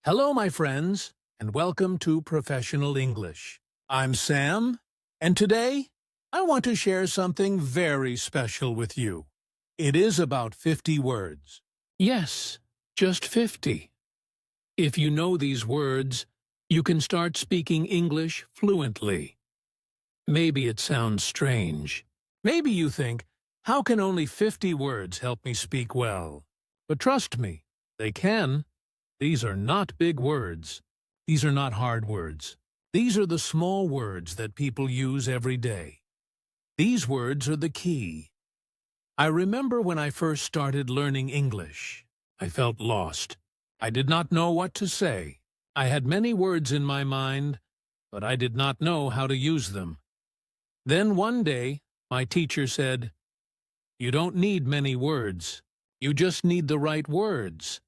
Hello, my friends, and welcome to Professional English. I'm Sam, and today I want to share something very special with you. It is about 50 words. Yes, just 50. If you know these words, you can start speaking English fluently. Maybe it sounds strange. Maybe you think, how can only 50 words help me speak well? But trust me, they can. These are not big words. These are not hard words. These are the small words that people use every day. These words are the key. I remember when I first started learning English. I felt lost. I did not know what to say. I had many words in my mind, but I did not know how to use them. Then one day, my teacher said, "You don't need many words. You just need the right words."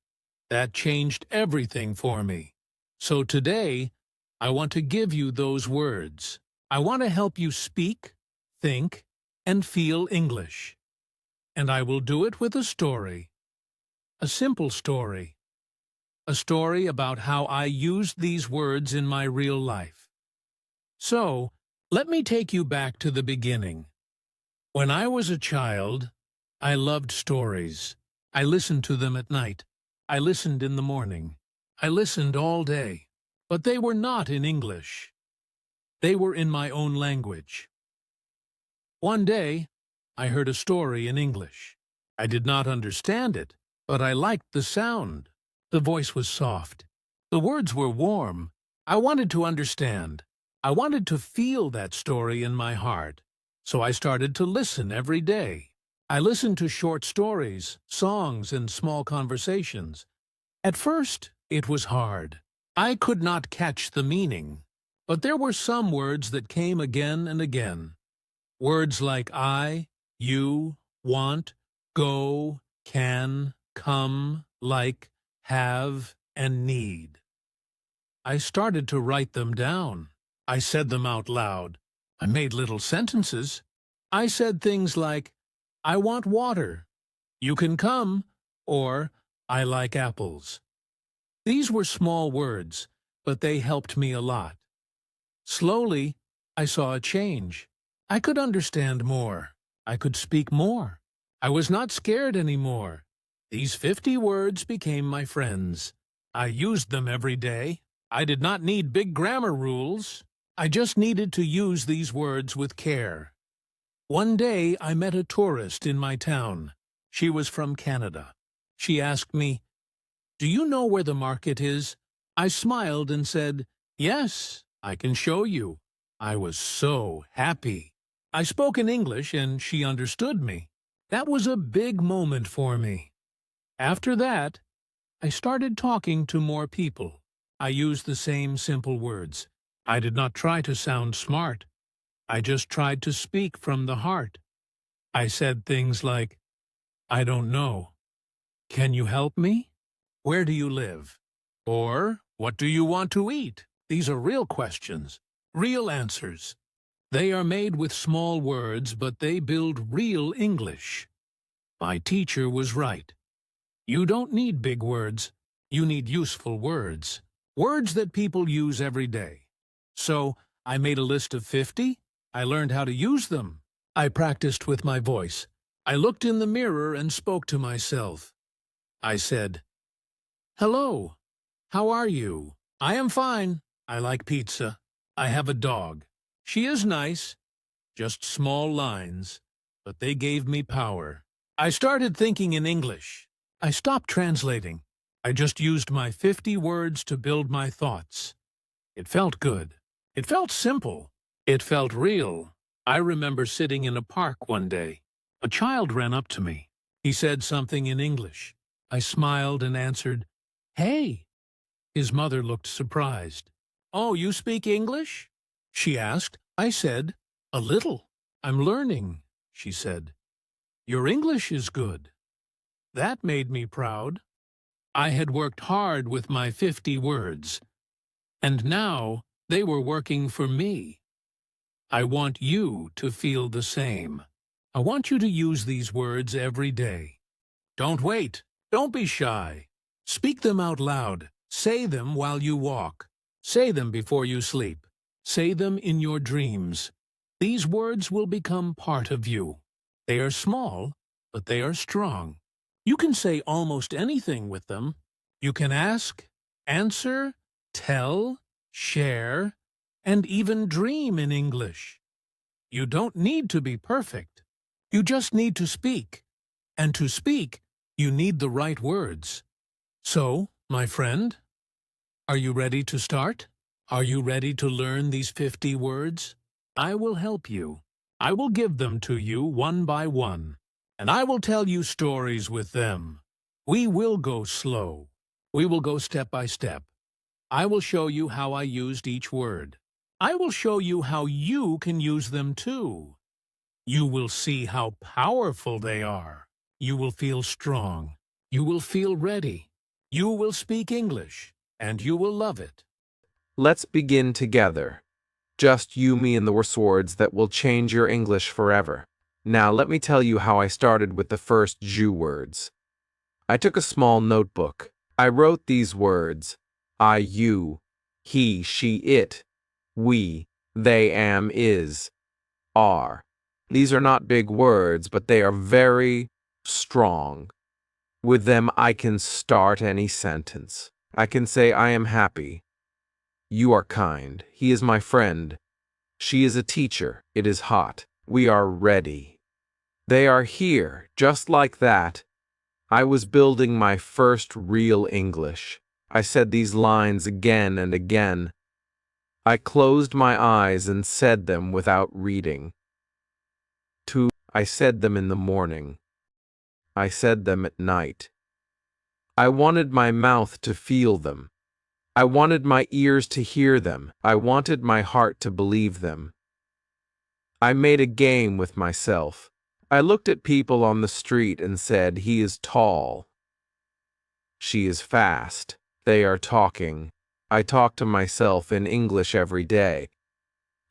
That changed everything for me. So today, I want to give you those words. I want to help you speak, think, and feel English. And I will do it with a story. A simple story. A story about how I used these words in my real life. So, let me take you back to the beginning. When I was a child, I loved stories. I listened to them at night. I listened in the morning. I listened all day. But they were not in English. They were in my own language. One day, I heard a story in English. I did not understand it, but I liked the sound. The voice was soft. The words were warm. I wanted to understand. I wanted to feel that story in my heart. So I started to listen every day. I listened to short stories, songs, and small conversations. At first, it was hard. I could not catch the meaning. But there were some words that came again and again. Words like I, you, want, go, can, come, like, have, and need. I started to write them down. I said them out loud. I made little sentences. I said things like, I want water, you can come, or I like apples. These were small words, but they helped me a lot. Slowly, I saw a change. I could understand more. I could speak more. I was not scared anymore. These 50 words became my friends. I used them every day. I did not need big grammar rules. I just needed to use these words with care. One day, I met a tourist in my town. She was from Canada. She asked me, "Do you know where the market is?" I smiled and said, "Yes, I can show you." I was so happy. I spoke in English and she understood me. That was a big moment for me. After that, I started talking to more people. I used the same simple words. I did not try to sound smart. I just tried to speak from the heart. I said things like, I don't know. Can you help me? Where do you live? Or, what do you want to eat? These are real questions, real answers. They are made with small words, but they build real English. My teacher was right. You don't need big words. You need useful words. Words that people use every day. So, I made a list of 50. I learned how to use them. I practiced with my voice. I looked in the mirror and spoke to myself. I said, "Hello, how are you? I am fine. I like pizza. I have a dog. She is nice." Just small lines, but they gave me power. I started thinking in English. I stopped translating. I just used my 50 words to build my thoughts. It felt good. It felt simple. It felt real. I remember sitting in a park one day. A child ran up to me. He said something in English. I smiled and answered, "Hey." His mother looked surprised. "Oh, you speak English?" she asked. I said, "A little. I'm learning," she said. "Your English is good." That made me proud. I had worked hard with my 50 words, and now they were working for me. I want you to feel the same. I want you to use these words every day. Don't wait. Don't be shy. Speak them out loud. Say them while you walk. Say them before you sleep. Say them in your dreams. These words will become part of you. They are small, but they are strong. You can say almost anything with them. You can ask, answer, tell, share, and even dream in English. You don't need to be perfect. You just need to speak. And to speak, you need the right words. So, my friend, are you ready to start? Are you ready to learn these 50 words? I will help you. I will give them to you one by one, and I will tell you stories with them. We will go slow. We will go step by step. I will show you how I used each word. I will show you how you can use them too. You will see how powerful they are. You will feel strong. You will feel ready. You will speak English, and you will love it. Let's begin together. Just you, me, and the swords that will change your English forever. Now let me tell you how I started with the first Jew words. I took a small notebook. I wrote these words: I, you, he, she, it, we, they, am, is, are. These are not big words, but they are very strong. With them, I can start any sentence. I can say, I am happy. You are kind. He is my friend. She is a teacher. It is hot. We are ready. They are here, just like that. I was building my first real English. I said these lines again and again. I closed my eyes and said them without reading. I said them in the morning. I said them at night. I wanted my mouth to feel them. I wanted my ears to hear them. I wanted my heart to believe them. I made a game with myself. I looked at people on the street and said, he is tall. She is fast. They are talking. I talk to myself in English every day.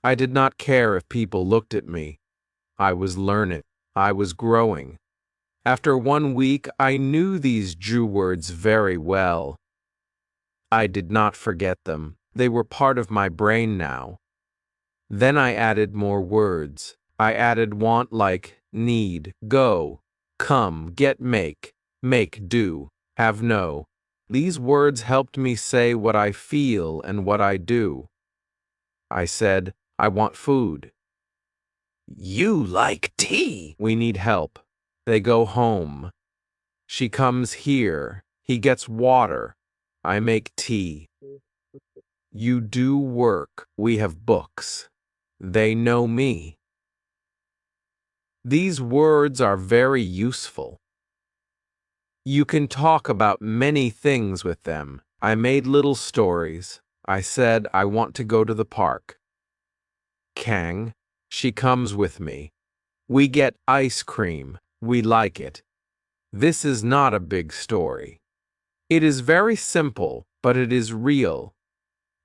I did not care if people looked at me. I was learning. I was growing. After 1 week, I knew these Jew words very well. I did not forget them. They were part of my brain now. Then I added more words. I added want, like, need, go, come, get, make, do, have, no. These words helped me say what I feel and what I do. I said, I want food. You like tea. We need help. They go home. She comes here. He gets water. I make tea. You do work. We have books. They know me. These words are very useful. You can talk about many things with them. I made little stories. I said I want to go to the park. Kang, she comes with me. We get ice cream. We like it. This is not a big story. It is very simple, but it is real.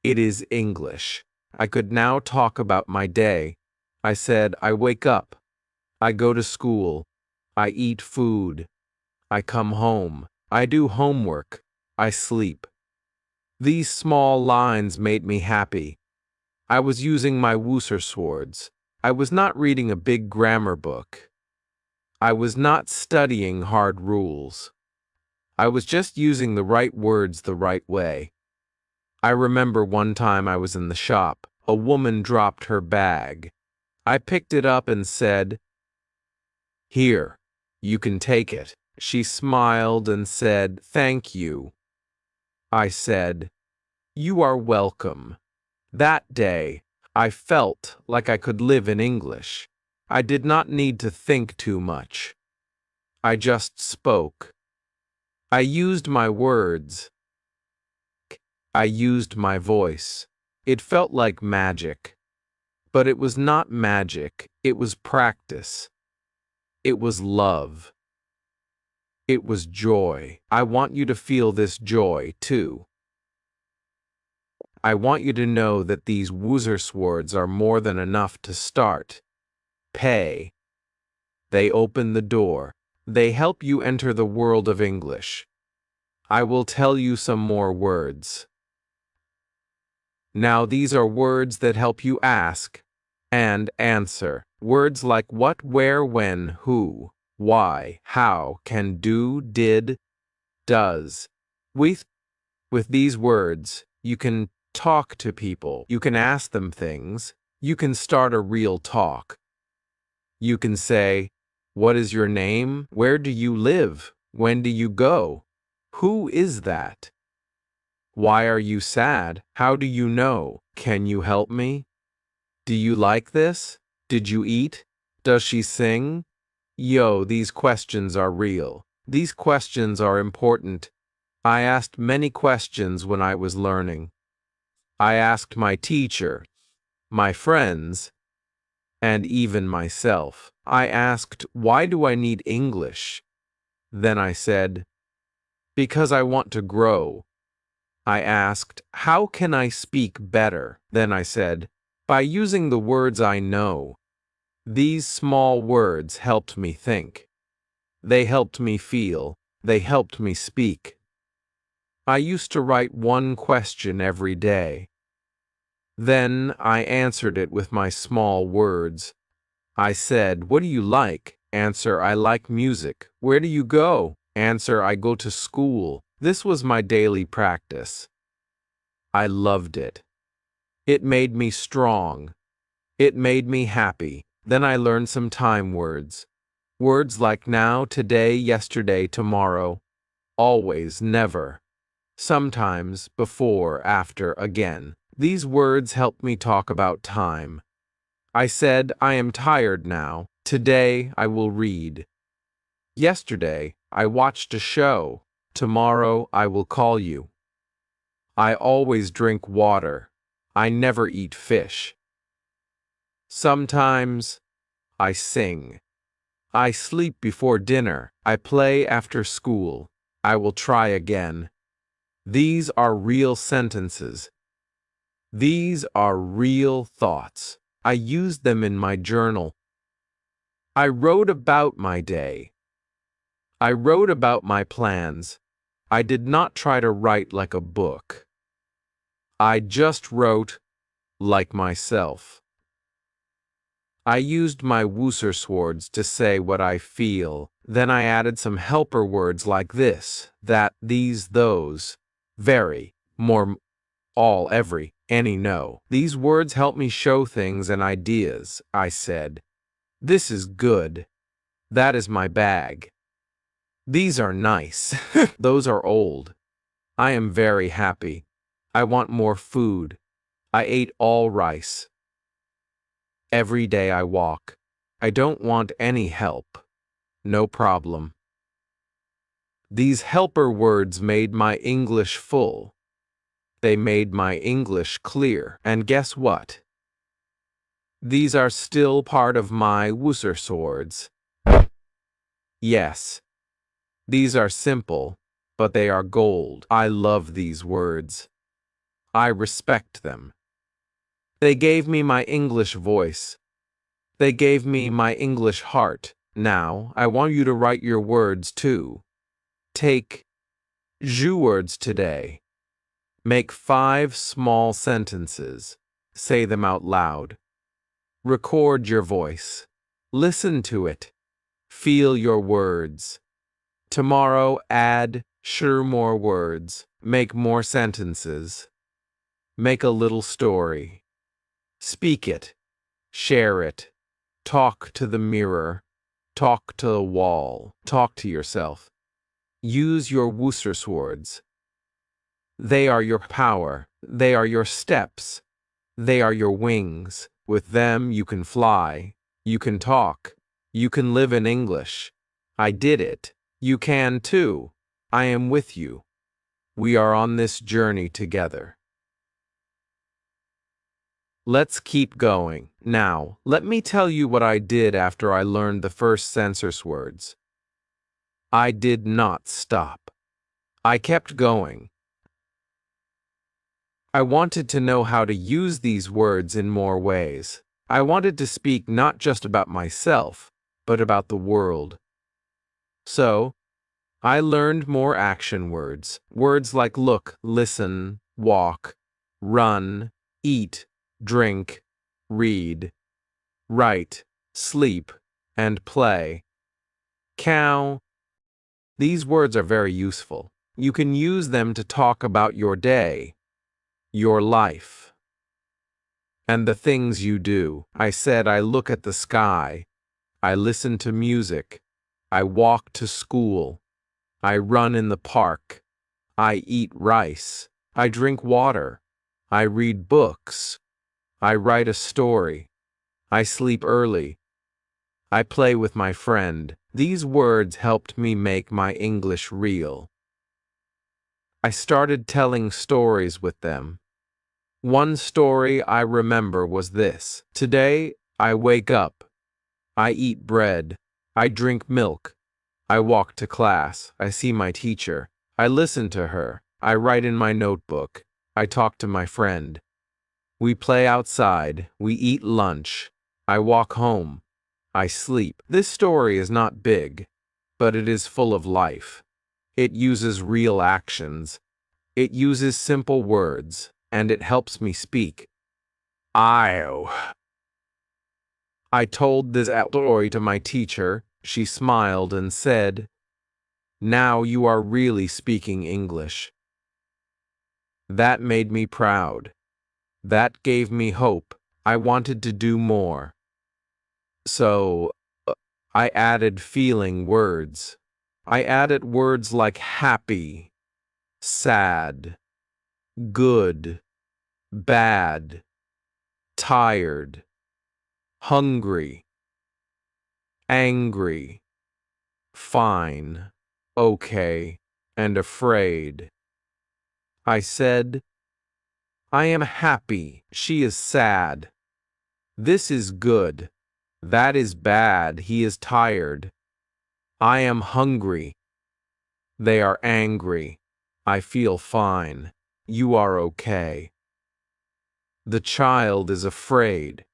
It is English. I could now talk about my day. I said, I wake up. I go to school. I eat food. I come home. I do homework. I sleep. These small lines made me happy. I was using my Wooser swords. I was not reading a big grammar book. I was not studying hard rules. I was just using the right words the right way. I remember one time I was in the shop. A woman dropped her bag. I picked it up and said, Here, you can take it. She smiled and said, Thank you. I said, You are welcome. That day, I felt like I could live in English. I did not need to think too much. I just spoke. I used my words. I used my voice. It felt like magic. But it was not magic. It was practice. It was love. It was joy. I want you to feel this joy, too. I want you to know that these Wooser swords are more than enough to start. Pay. They open the door. They help you enter the world of English. I will tell you some more words. Now these are words that help you ask and answer. Words like what, where, when, who, why, how, can, do, did, does. With these words, you can talk to people. You can ask them things. You can start a real talk. You can say, what is your name? Where do you live? When do you go? Who is that? Why are you sad? How do you know? Can you help me? Do you like this? Did you eat? Does she sing? These questions are real. These questions are important. I asked many questions when I was learning. I asked my teacher, my friends, and even myself. I asked, why do I need English? Then I said, because I want to grow. I asked, how can I speak better? Then I said, by using the words I know. These small words helped me think. They helped me feel. They helped me speak. I used to write one question every day. Then I answered it with my small words. I said, what do you like? Answer, I like music. Where do you go? Answer, I go to school. This was my daily practice. I loved it. It made me strong. It made me happy. Then I learned some time words. Words like now, today, yesterday, tomorrow, always, never, sometimes, before, after, again. These words helped me talk about time. I said, I am tired now. Today, I will read. Yesterday, I watched a show. Tomorrow, I will call you. I always drink water. I never eat fish. Sometimes, I sing. I sleep before dinner. I play after school. I will try again. These are real sentences. These are real thoughts. I used them in my journal. I wrote about my day. I wrote about my plans. I did not try to write like a book. I just wrote like myself. I used my Wooser to say what I feel. Then I added some helper words like this, that, these, those, very, more, all, every, any, no. These words help me show things and ideas. I said, this is good. That is my bag. These are nice. Those are old. I am very happy. I want more food. I ate all rice. Every day I walk. I don't want any help. No problem. These helper words made my English full. They made my English clear. And guess what? These are still part of my Wooser. Yes. These are simple, but they are gold. I love these words. I respect them. They gave me my English voice. They gave me my English heart. Now, I want you to write your words too. Take words today. Make 5 small sentences. Say them out loud. Record your voice. Listen to it. Feel your words. Tomorrow, add more words. Make more sentences. Make a little story. Speak it. Share it. Talk to the mirror. Talk to the wall. Talk to yourself. Use your Wooser. They are your power. They are your steps. They are your wings. With them you can fly. You can talk. You can live in English. I did it. You can too. I am with you. We are on this journey together. Let's keep going. Now, let me tell you what I did after I learned the first census words. I did not stop. I kept going. I wanted to know how to use these words in more ways. I wanted to speak not just about myself, but about the world. So, I learned more action words. Words like look, listen, walk, run, eat, drink, read, write, sleep, and play. Cow. These words are very useful. You can use them to talk about your day, your life, and the things you do. I said I look at the sky. I listen to music. I walk to school. I run in the park. I eat rice. I drink water. I read books. I write a story. I sleep early. I play with my friend. These words helped me make my English real. I started telling stories with them. One story I remember was this. Today, I wake up. I eat bread. I drink milk. I walk to class. I see my teacher. I listen to her. I write in my notebook. I talk to my friend. We play outside. We eat lunch. I walk home. I sleep. This story is not big, but it is full of life. It uses real actions. It uses simple words, and it helps me speak. I told this story to my teacher. She smiled and said, "Now you are really speaking English." That made me proud. That gave me hope. I wanted to do more. So, I added feeling words. I added words like happy, sad, good, bad, tired, hungry, angry, fine, okay, and afraid. I said, I am happy. She is sad. This is good. That is bad. He is tired. I am hungry. They are angry. I feel fine. You are okay. The child is afraid.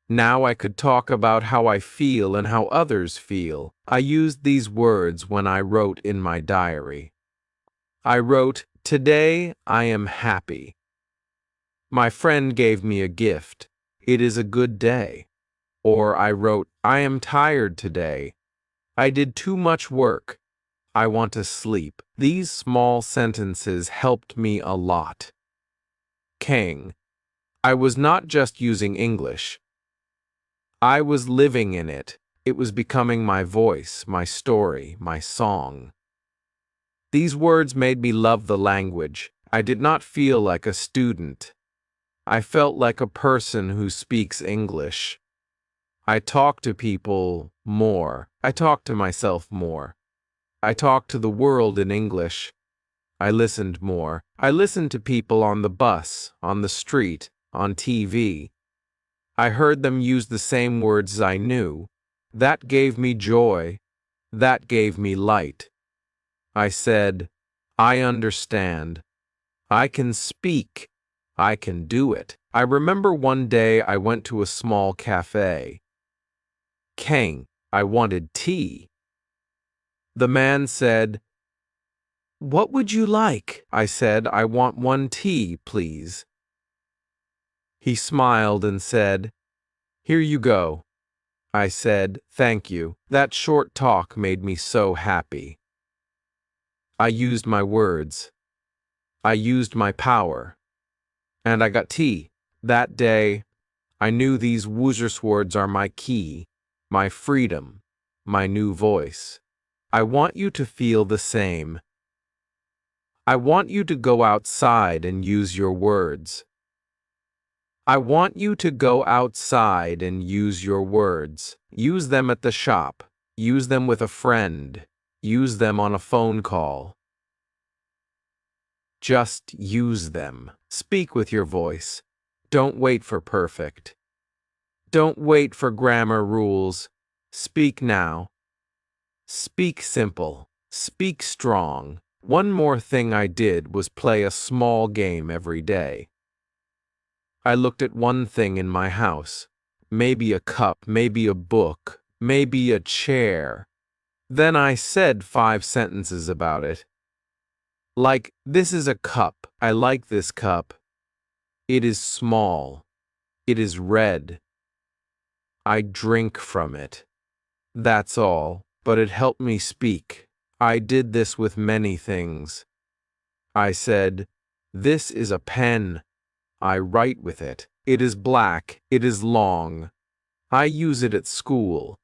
Now I could talk about how I feel and how others feel. I used these words when I wrote in my diary. I wrote, "Today I am happy." My friend gave me a gift. It is a good day. Or I wrote, I am tired today. I did too much work. I want to sleep. These small sentences helped me a lot. King. I was not just using English. I was living in it. It was becoming my voice, my story, my song. These words made me love the language. I did not feel like a student. I felt like a person who speaks English. I talk to people more. I talk to myself more. I talk to the world in English. I listened more. I listened to people on the bus, on the street, on TV. I heard them use the same words I knew. That gave me joy. That gave me light. I said, I understand. I can speak. I can do it. I remember one day I went to a small cafe. King, I wanted tea. The man said, "What would you like?" I said, "I want one tea, please." He smiled and said, "Here you go." I said, "Thank you." That short talk made me so happy. I used my words. I used my power. And I got tea. That day, I knew these Woozerswords are my key, my freedom, my new voice. I want you to feel the same. I want you to go outside and use your words. I want you to go outside and use your words. Use them at the shop. Use them with a friend. Use them on a phone call. Just use them. Speak with your voice. Don't wait for perfect. Don't wait for grammar rules. Speak now. Speak simple. Speak strong. One more thing I did was play a small game every day. I looked at one thing in my house. Maybe a cup, maybe a book, maybe a chair. Then I said 5 sentences about it. Like, this is a cup. I like this cup. It is small. It is red. I drink from it. That's all, but it helped me speak. I did this with many things. I said, this is a pen. I write with it. It is black. It is long. I use it at school.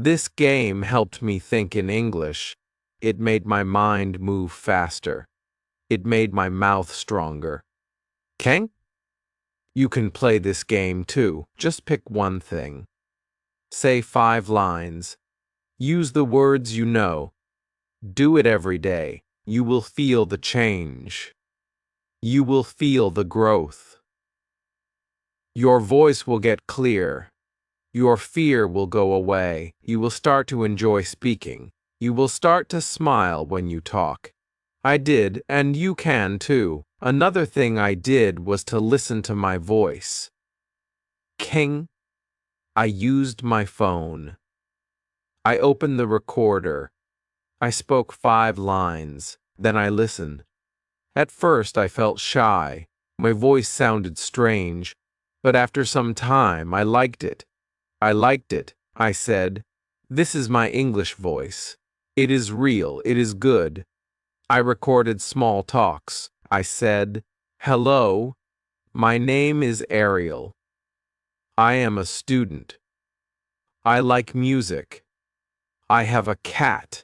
This game helped me think in English. It made my mind move faster. It made my mouth stronger. Okay? You can play this game too. Just pick one thing. Say 5 lines. Use the words you know. Do it every day. You will feel the change. You will feel the growth. Your voice will get clear. Your fear will go away. You will start to enjoy speaking. You will start to smile when you talk. I did, and you can too. Another thing I did was to listen to my voice. King, I used my phone. I opened the recorder. I spoke 5 lines. Then I listened. At first I felt shy. My voice sounded strange. But after some time I liked it. I liked it. I said, this is my English voice. It is real. It is good. I recorded small talks. I said, hello, my name is Ariel. I am a student. I like music. I have a cat.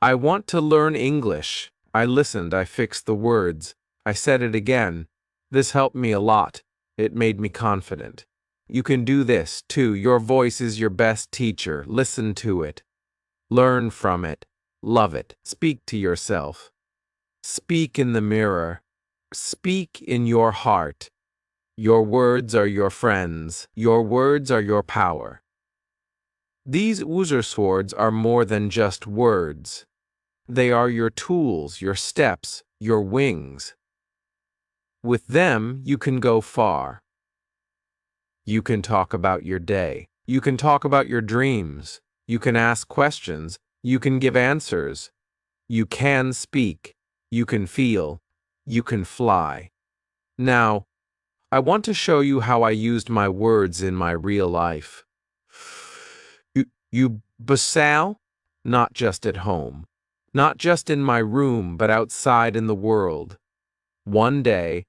I want to learn English. I listened. I fixed the words. I said it again. This helped me a lot. It made me confident. You can do this too. Your voice is your best teacher. Listen to it. Learn from it. Love it. Speak to yourself. Speak in the mirror. Speak in your heart. Your words are your friends. Your words are your power. These swords are more than just words. They are your tools, your steps, your wings. With them, you can go far. You can talk about your day. You can talk about your dreams. You can ask questions. You can give answers. You can speak. You can feel. You can fly. Now, I want to show you how I used my words in my real life. You basal? Not just at home. Not just in my room, but outside in the world. One day,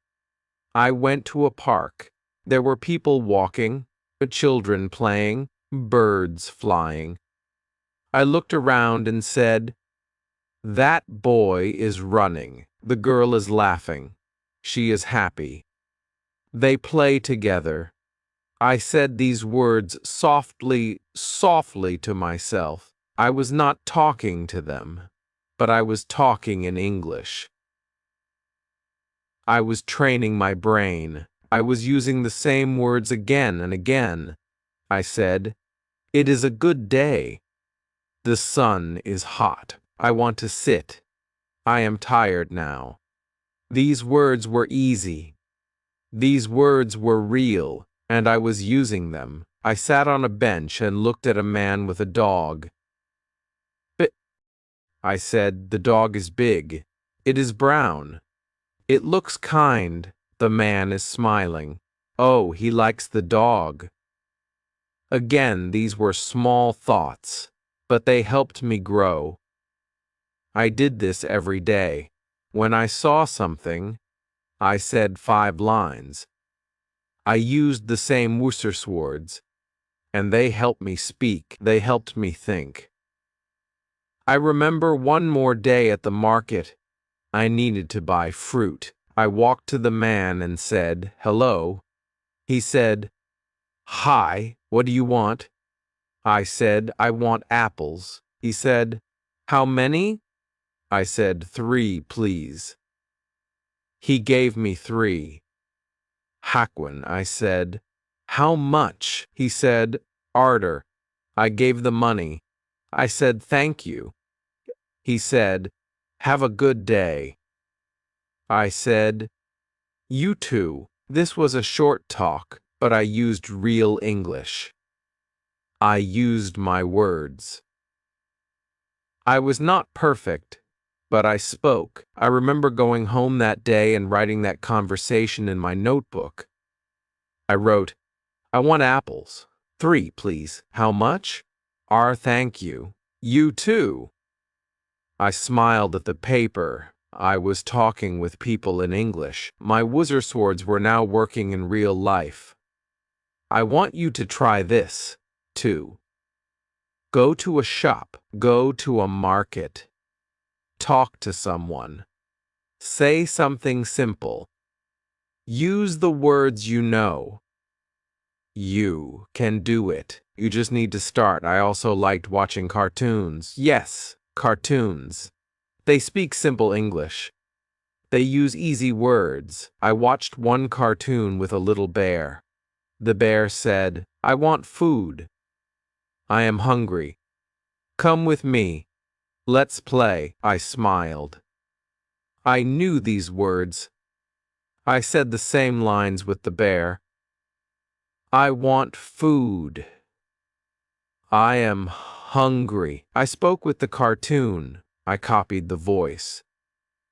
I went to a park. There were people walking, children playing, birds flying. I looked around and said, that boy is running. The girl is laughing. She is happy. They play together. I said these words softly, softly to myself. I was not talking to them, but I was talking in English. I was training my brain. I was using the same words again and again. I said, it is a good day. The sun is hot. I want to sit. I am tired now. These words were easy. These words were real, and I was using them. I sat on a bench and looked at a man with a dog. But, I said, the dog is big. It is brown. It looks kind. The man is smiling. Oh, he likes the dog. Again, these were small thoughts, but they helped me grow. I did this every day. When I saw something, I said 5 lines. I used the same swords, and they helped me speak. They helped me think. I remember one more day at the market. I needed to buy fruit. I walked to the man and said, hello. He said, hi, what do you want? I said, I want apples. He said, how many? I said, 3, please. He gave me 3. Haquin, I said, how much? He said, Arter. I gave the money. I said, thank you. He said, have a good day. I said, you too. This was a short talk, but I used real English. I used my words. I was not perfect, but I spoke. I remember going home that day and writing that conversation in my notebook. I wrote, I want apples. 3, please. How much? R, thank you. You too. I smiled at the paper. I was talking with people in English. My woozer swords were now working in real life. I want you to try this, too. Go to a shop. Go to a market. Talk to someone. Say something simple. Use the words you know. You can do it. You just need to start. I also liked watching cartoons. Yes, cartoons. They speak simple English. They use easy words. I watched one cartoon with a little bear. The bear said, I want food. I am hungry. Come with me. Let's play. I smiled. I knew these words. I said the same lines with the bear. I want food. I am hungry. I spoke with the cartoon. I copied the voice.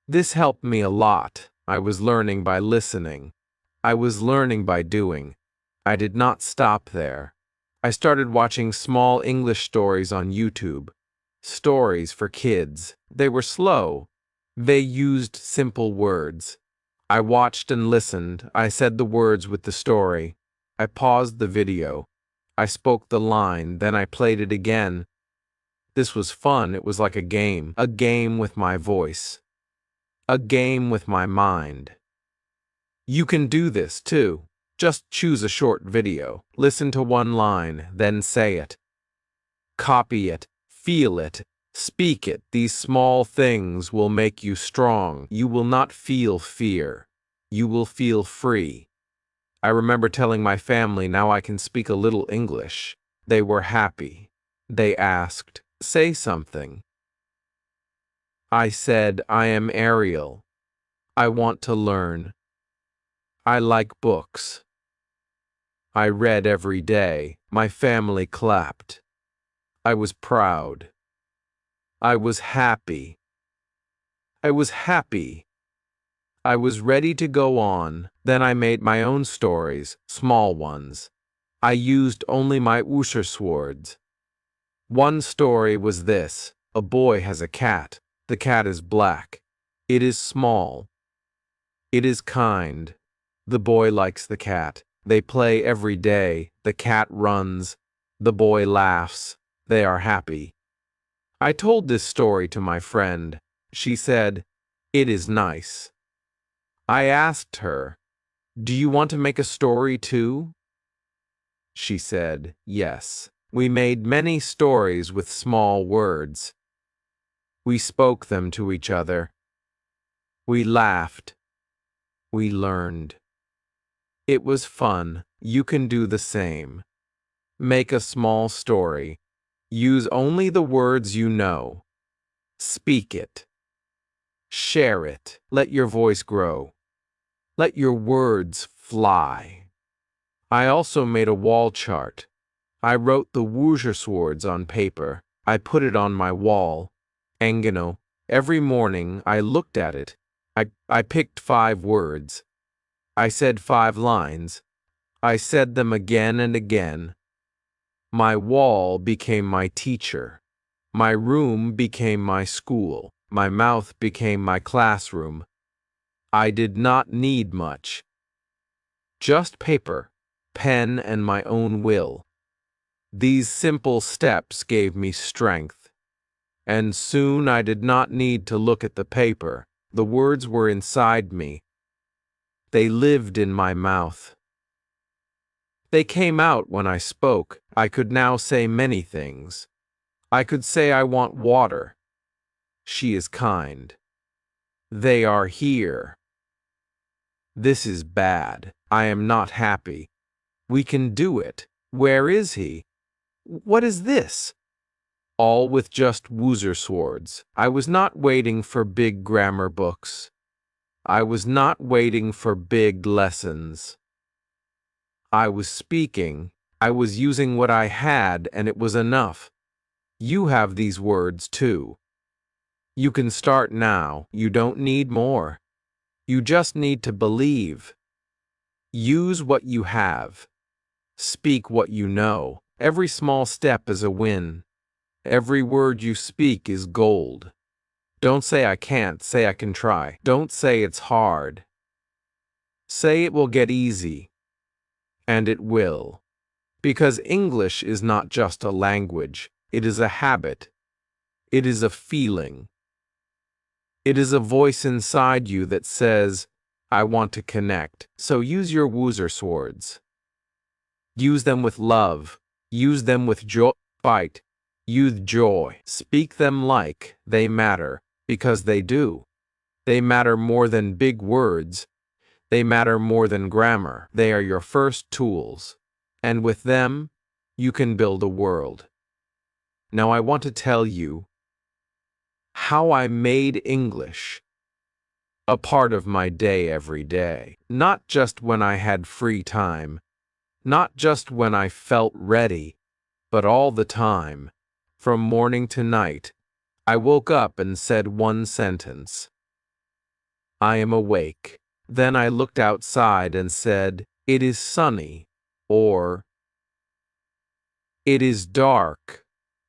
This helped me a lot. I was learning by listening. I was learning by doing. I did not stop there. I started watching small English stories on YouTube. Stories for kids. They were slow. They used simple words. I watched and listened. I said the words with the story. I paused the video. I spoke the line, then I played it again. This was fun. It was like a game with my voice, a game with my mind. You can do this too. Just choose a short video, listen to one line, then say it. Copy it, feel it, speak it. These small things will make you strong. You will not feel fear. You will feel free. I remember telling my family now I can speak a little English. They were happy. They asked, say something. I said, I am Ariel. I want to learn. I like books. I read every day. My family clapped. I was proud. I was happy. I was happy. I was ready to go on. Then I made my own stories, small ones. I used only my woozer swords. One story was this. A boy has a cat. The cat is black. It is small. It is kind. The boy likes the cat. They play every day. The cat runs. The boy laughs. They are happy. I told this story to my friend. She said, it is nice. I asked her, do you want to make a story too? She said, yes. We made many stories with small words. We spoke them to each other. We laughed. We learned. It was fun. You can do the same. Make a small story. Use only the words you know. Speak it. Share it. Let your voice grow. Let your words fly. I also made a wall chart. I wrote the woozer swords on paper. I put it on my wall. Engano. Every morning I looked at it. I picked 5 words. I said 5 lines. I said them again and again. My wall became my teacher. My room became my school. My mouth became my classroom. I did not need much. Just paper, pen, and my own will. These simple steps gave me strength. And soon I did not need to look at the paper. The words were inside me. They lived in my mouth. They came out when I spoke. I could now say many things. I could say I want water. She is kind. They are here. This is bad. I am not happy. We can do it. Where is he? What is this? All with just woozer swords. I was not waiting for big grammar books. I was not waiting for big lessons. I was speaking. I was using what I had, and it was enough. You have these words too. You can start now. You don't need more. You just need to believe. Use what you have. Speak what you know. Every small step is a win. Every word you speak is gold. Don't say I can't, say I can try. Don't say it's hard. Say it will get easy. And it will. Because English is not just a language, it is a habit. It is a feeling. It is a voice inside you that says, I want to connect. So use your woozer swords. Use them with love. Use them with joy. Fight. Use joy. Speak them like they matter, because they do. They matter more than big words. They matter more than grammar. They are your first tools. And with them, you can build a world. Now I want to tell you how I made English a part of my day every day. Not just when I had free time, not just when I felt ready, but all the time, from morning to night. I woke up and said one sentence. I am awake. Then I looked outside and said, it is sunny, or it is dark,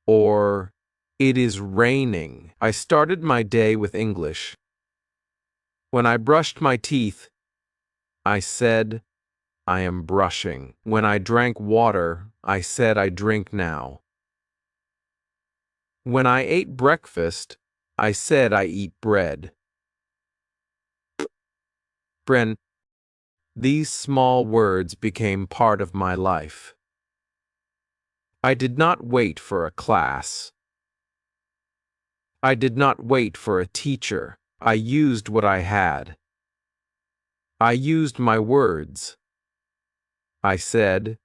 or it is raining. I started my day with English. When I brushed my teeth, I said, I am brushing. When I drank water, I said I drink now. When I ate breakfast, I said I eat bread. Bren, these small words became part of my life. I did not wait for a class. I did not wait for a teacher. I used what I had. I used my words. I said,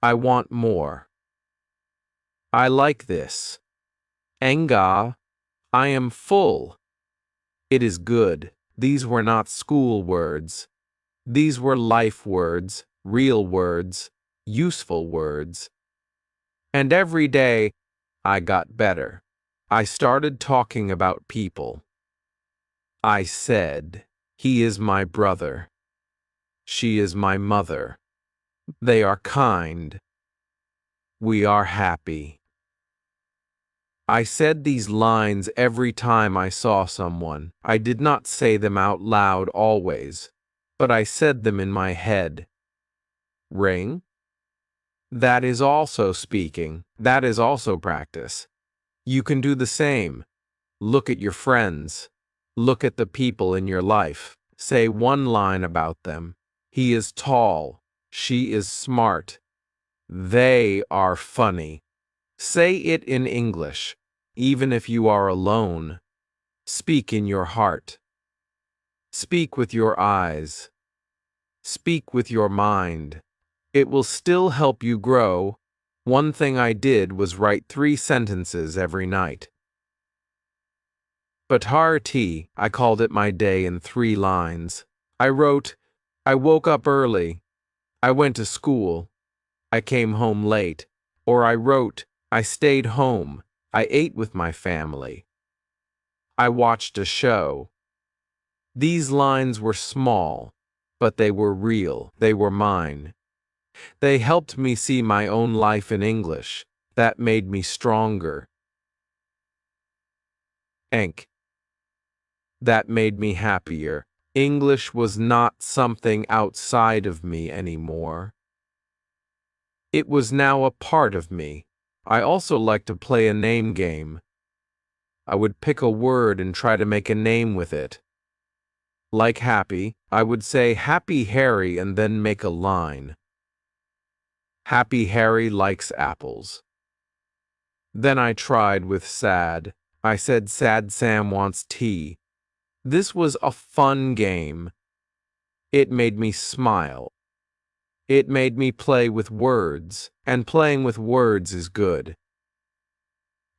I want more. I like this. Enga, I am full. It is good. These were not school words. These were life words, real words, useful words. And every day, I got better. I started talking about people. I said, he is my brother. She is my mother. They are kind. We are happy. I said these lines every time I saw someone. I did not say them out loud always, but I said them in my head. Ring? That is also speaking. That is also practice. You can do the same. Look at your friends. Look at the people in your life. Say one line about them. He is tall. She is smart. They are funny. Say it in English, even if you are alone. Speak in your heart. Speak with your eyes. Speak with your mind. It will still help you grow. One thing I did was write 3 sentences every night. But I called it my day in 3 lines. I wrote, I woke up early. I went to school. I came home late. Or I wrote, I stayed home. I ate with my family. I watched a show. These lines were small, but they were real. They were mine. They helped me see my own life in English. That made me stronger. Enk. That made me happier. English was not something outside of me anymore. It was now a part of me. I also liked to play a name game. I would pick a word and try to make a name with it. Like happy, I would say Happy Harry and then make a line. Happy Harry likes apples. Then I tried with sad. I said Sad Sam wants tea. This was a fun game. It made me smile. It made me play with words, and playing with words is good.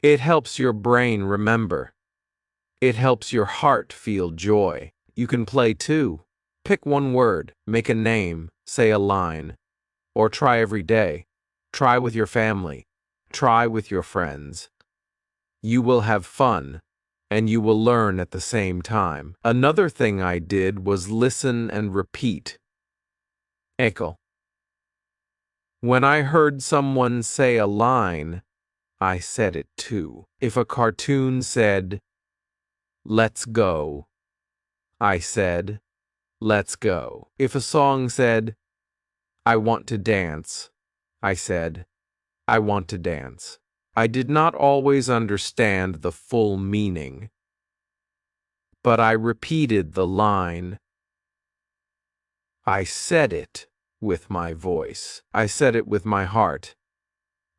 It helps your brain remember. It helps your heart feel joy. You can play too. Pick one word, make a name, say a line. Or try every day. Try with your family. Try with your friends. You will have fun. and you will learn at the same time. Another thing I did was listen and repeat. Echo. When I heard someone say a line, I said it too. If a cartoon said, "Let's go," I said, "Let's go." If a song said, "I want to dance," I said, "I want to dance." I did not always understand the full meaning, but I repeated the line. I said it with my voice. I said it with my heart.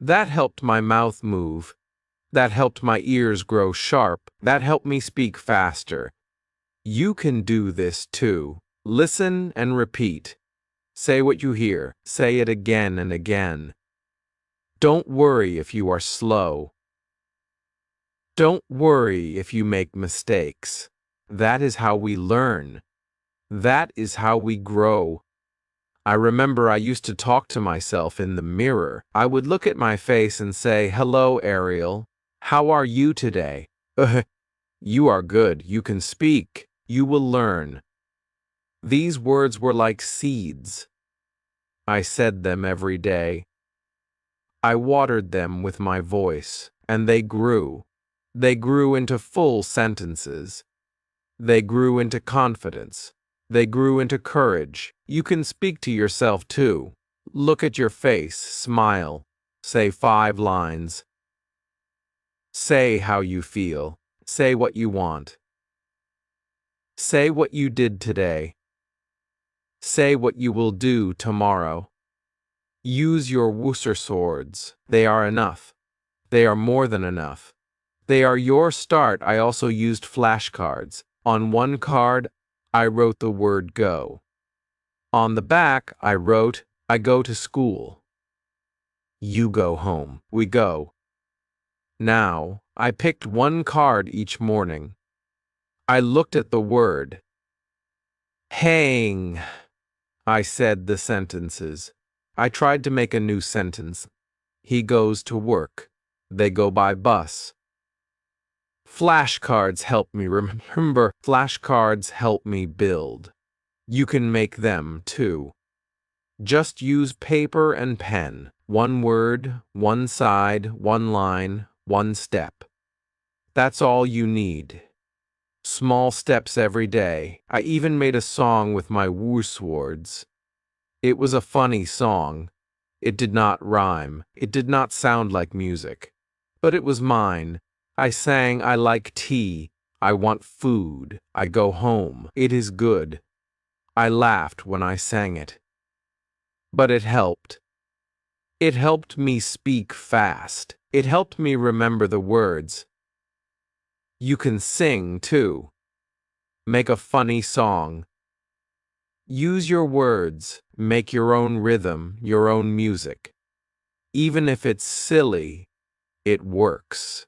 That helped my mouth move. That helped my ears grow sharp. That helped me speak faster. You can do this too. Listen and repeat. Say what you hear. Say it again and again. Don't worry if you are slow. Don't worry if you make mistakes. That is how we learn. That is how we grow. I remember I used to talk to myself in the mirror. I would look at my face and say, "Hello, Ariel. How are you today?" You are good. You can speak. You will learn. These words were like seeds. I said them every day. I watered them with my voice, and they grew. They grew into full sentences. They grew into confidence. They grew into courage. You can speak to yourself too. Look at your face, smile. Say 5 lines. Say how you feel. Say what you want. Say what you did today. Say what you will do tomorrow. Use your Wooster swords. They are enough. They are more than enough. They are your start. I also used flashcards. On one card, I wrote the word go. On the back, I wrote, I go to school. You go home. We go. Now, I picked one card each morning. I looked at the word. Hang. I said the sentences. I tried to make a new sentence. He goes to work. They go by bus. Flashcards help me remember. Flashcards help me build. You can make them too. Just use paper and pen. One word, one side, one line, one step. That's all you need. Small steps every day. I even made a song with my words. It was a funny song. It did not rhyme. It did not sound like music. But it was mine. I sang, I like tea. I want food. I go home. It is good. I laughed when I sang it. But it helped. It helped me speak fast. It helped me remember the words. You can sing, too. Make a funny song. Use your words. Make your own rhythm, your own music. Even if it's silly, it works.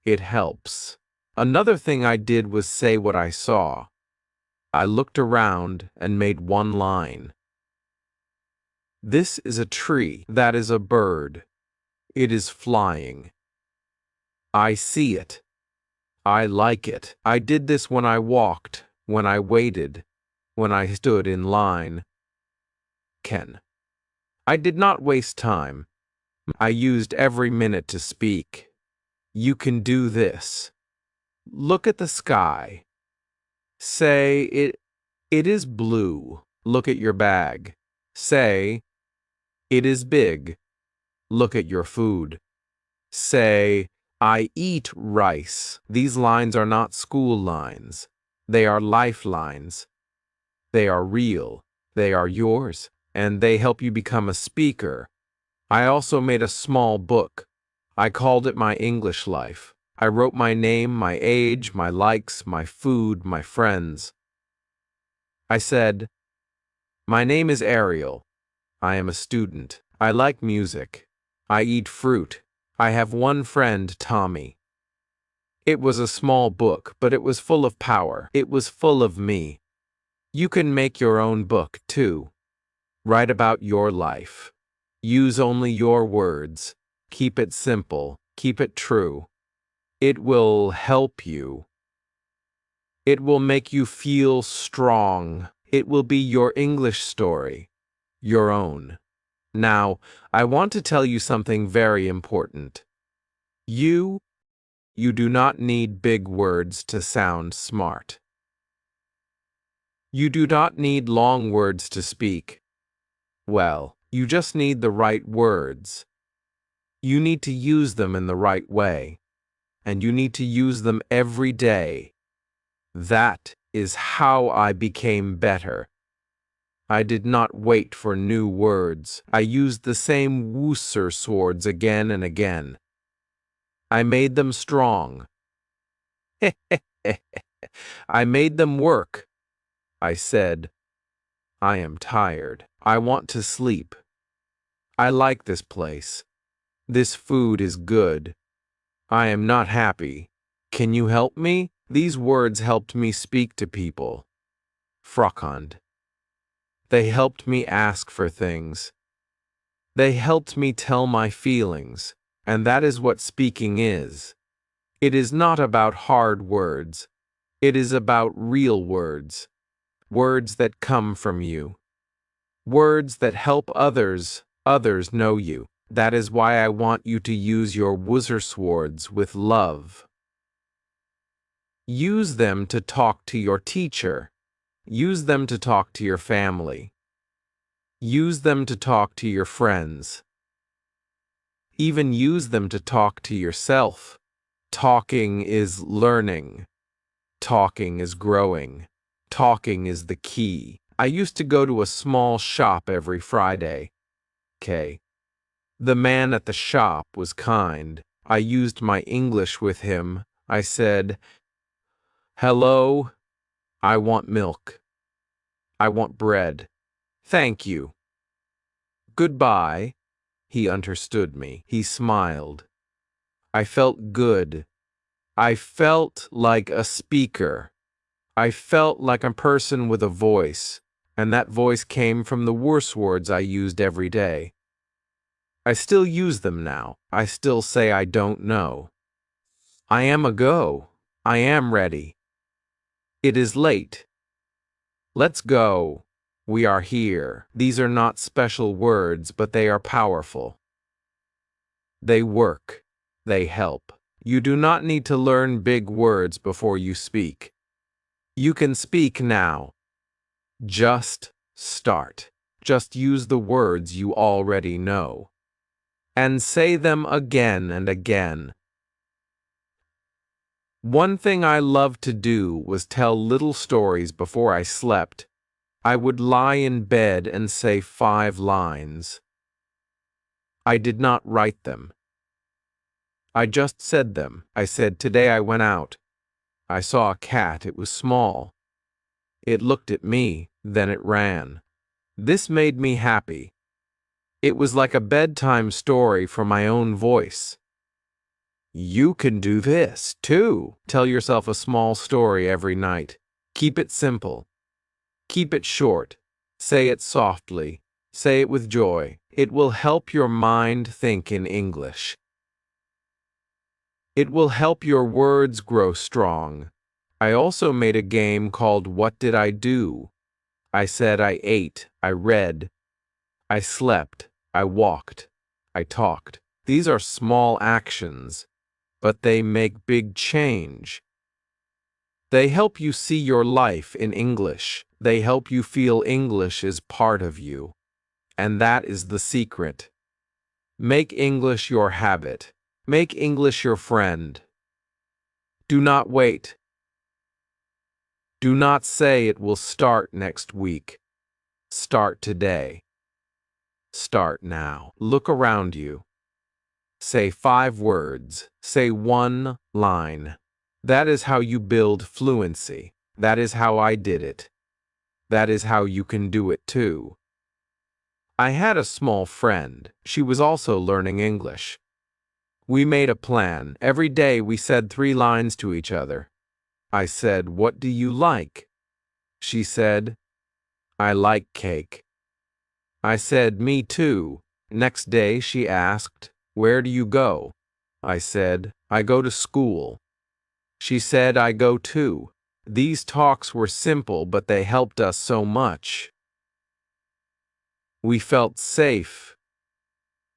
It helps. Another thing I did was say what I saw. I looked around and made one line. This is a tree. That is a bird. It is flying. I see it. I like it. I did this when I walked, when I waited, when I stood in line. Ken. I did not waste time. I used every minute to speak. You can do this. Look at the sky. Say, it is blue. Look at your bag. Say, it is big. Look at your food. Say, I eat rice. These lines are not school lines. They are lifelines. They are real. They are yours. And they help you become a speaker. I also made a small book. I called it My English Life. I wrote my name, my age, my likes, my food, my friends. I said, my name is Ariel. I am a student. I like music. I eat fruit. I have one friend, Tommy. It was a small book, but it was full of power. It was full of me. You can make your own book, too. Write about your life. Use only your words. Keep it simple. Keep it true. It will help you. It will make you feel strong. It will be your English story, your own. Now, I want to tell you something very important. You do not need big words to sound smart. You do not need long words to speak. Well, you just need the right words. You need to use them in the right way, and you need to use them every day. That is how I became better. I did not wait for new words. I used the same Wooser swords again and again. I made them strong. I made them work. I said, I am tired. I want to sleep. I like this place. This food is good. I am not happy. Can you help me? These words helped me speak to people. Frakand. They helped me ask for things. They helped me tell my feelings, and that is what speaking is. It is not about hard words. It is about real words. Words that come from you. Words that help others know you. That is why I want you to use your Wooser swords with love. Use them to talk to your teacher. Use them to talk to your family. Use them to talk to your friends. Even use them to talk to yourself. Talking is learning. Talking is growing. Talking is the key. I used to go to a small shop every Friday. The man at the shop was kind. I used my English with him. I said, "Hello, I want milk. I want bread. Thank you. Goodbye." He understood me. He smiled. I felt good. I felt like a speaker. I felt like a person with a voice, and that voice came from the worse words I used every day. I still use them now. I still say I don't know. I am a go. I am ready. It is late. Let's go. We are here. These are not special words, but they are powerful. They work. They help. You do not need to learn big words before you speak. You can speak now. Just start. Just use the words you already know. And say them again and again. One thing I loved to do was tell little stories before I slept. I would lie in bed and say 5 lines. I did not write them. I just said them. I said, today I went out. I saw a cat. It was small. It looked at me, then it ran. This made me happy. It was like a bedtime story from my own voice. You can do this, too. Tell yourself a small story every night. Keep it simple. Keep it short. Say it softly. Say it with joy. It will help your mind think in English. It will help your words grow strong. I also made a game called What Did I Do? I said I ate, I read, I slept, I walked, I talked. These are small actions, but they make big change. They help you see your life in English. They help you feel English is part of you. And that is the secret. Make English your habit. Make English your friend. Do not wait. Do not say it will start next week. Start today. Start now. Look around you. Say 5 words. Say 1 line. That is how you build fluency. That is how I did it. That is how you can do it too. I had a small friend. She was also learning English. We made a plan. Every day we said 3 lines to each other. I said, "What do you like?" She said, "I like cake." I said, "Me too." Next day she asked, "Where do you go?" I said, I go to school. She said, I go too. These talks were simple, but they helped us so much. We felt safe.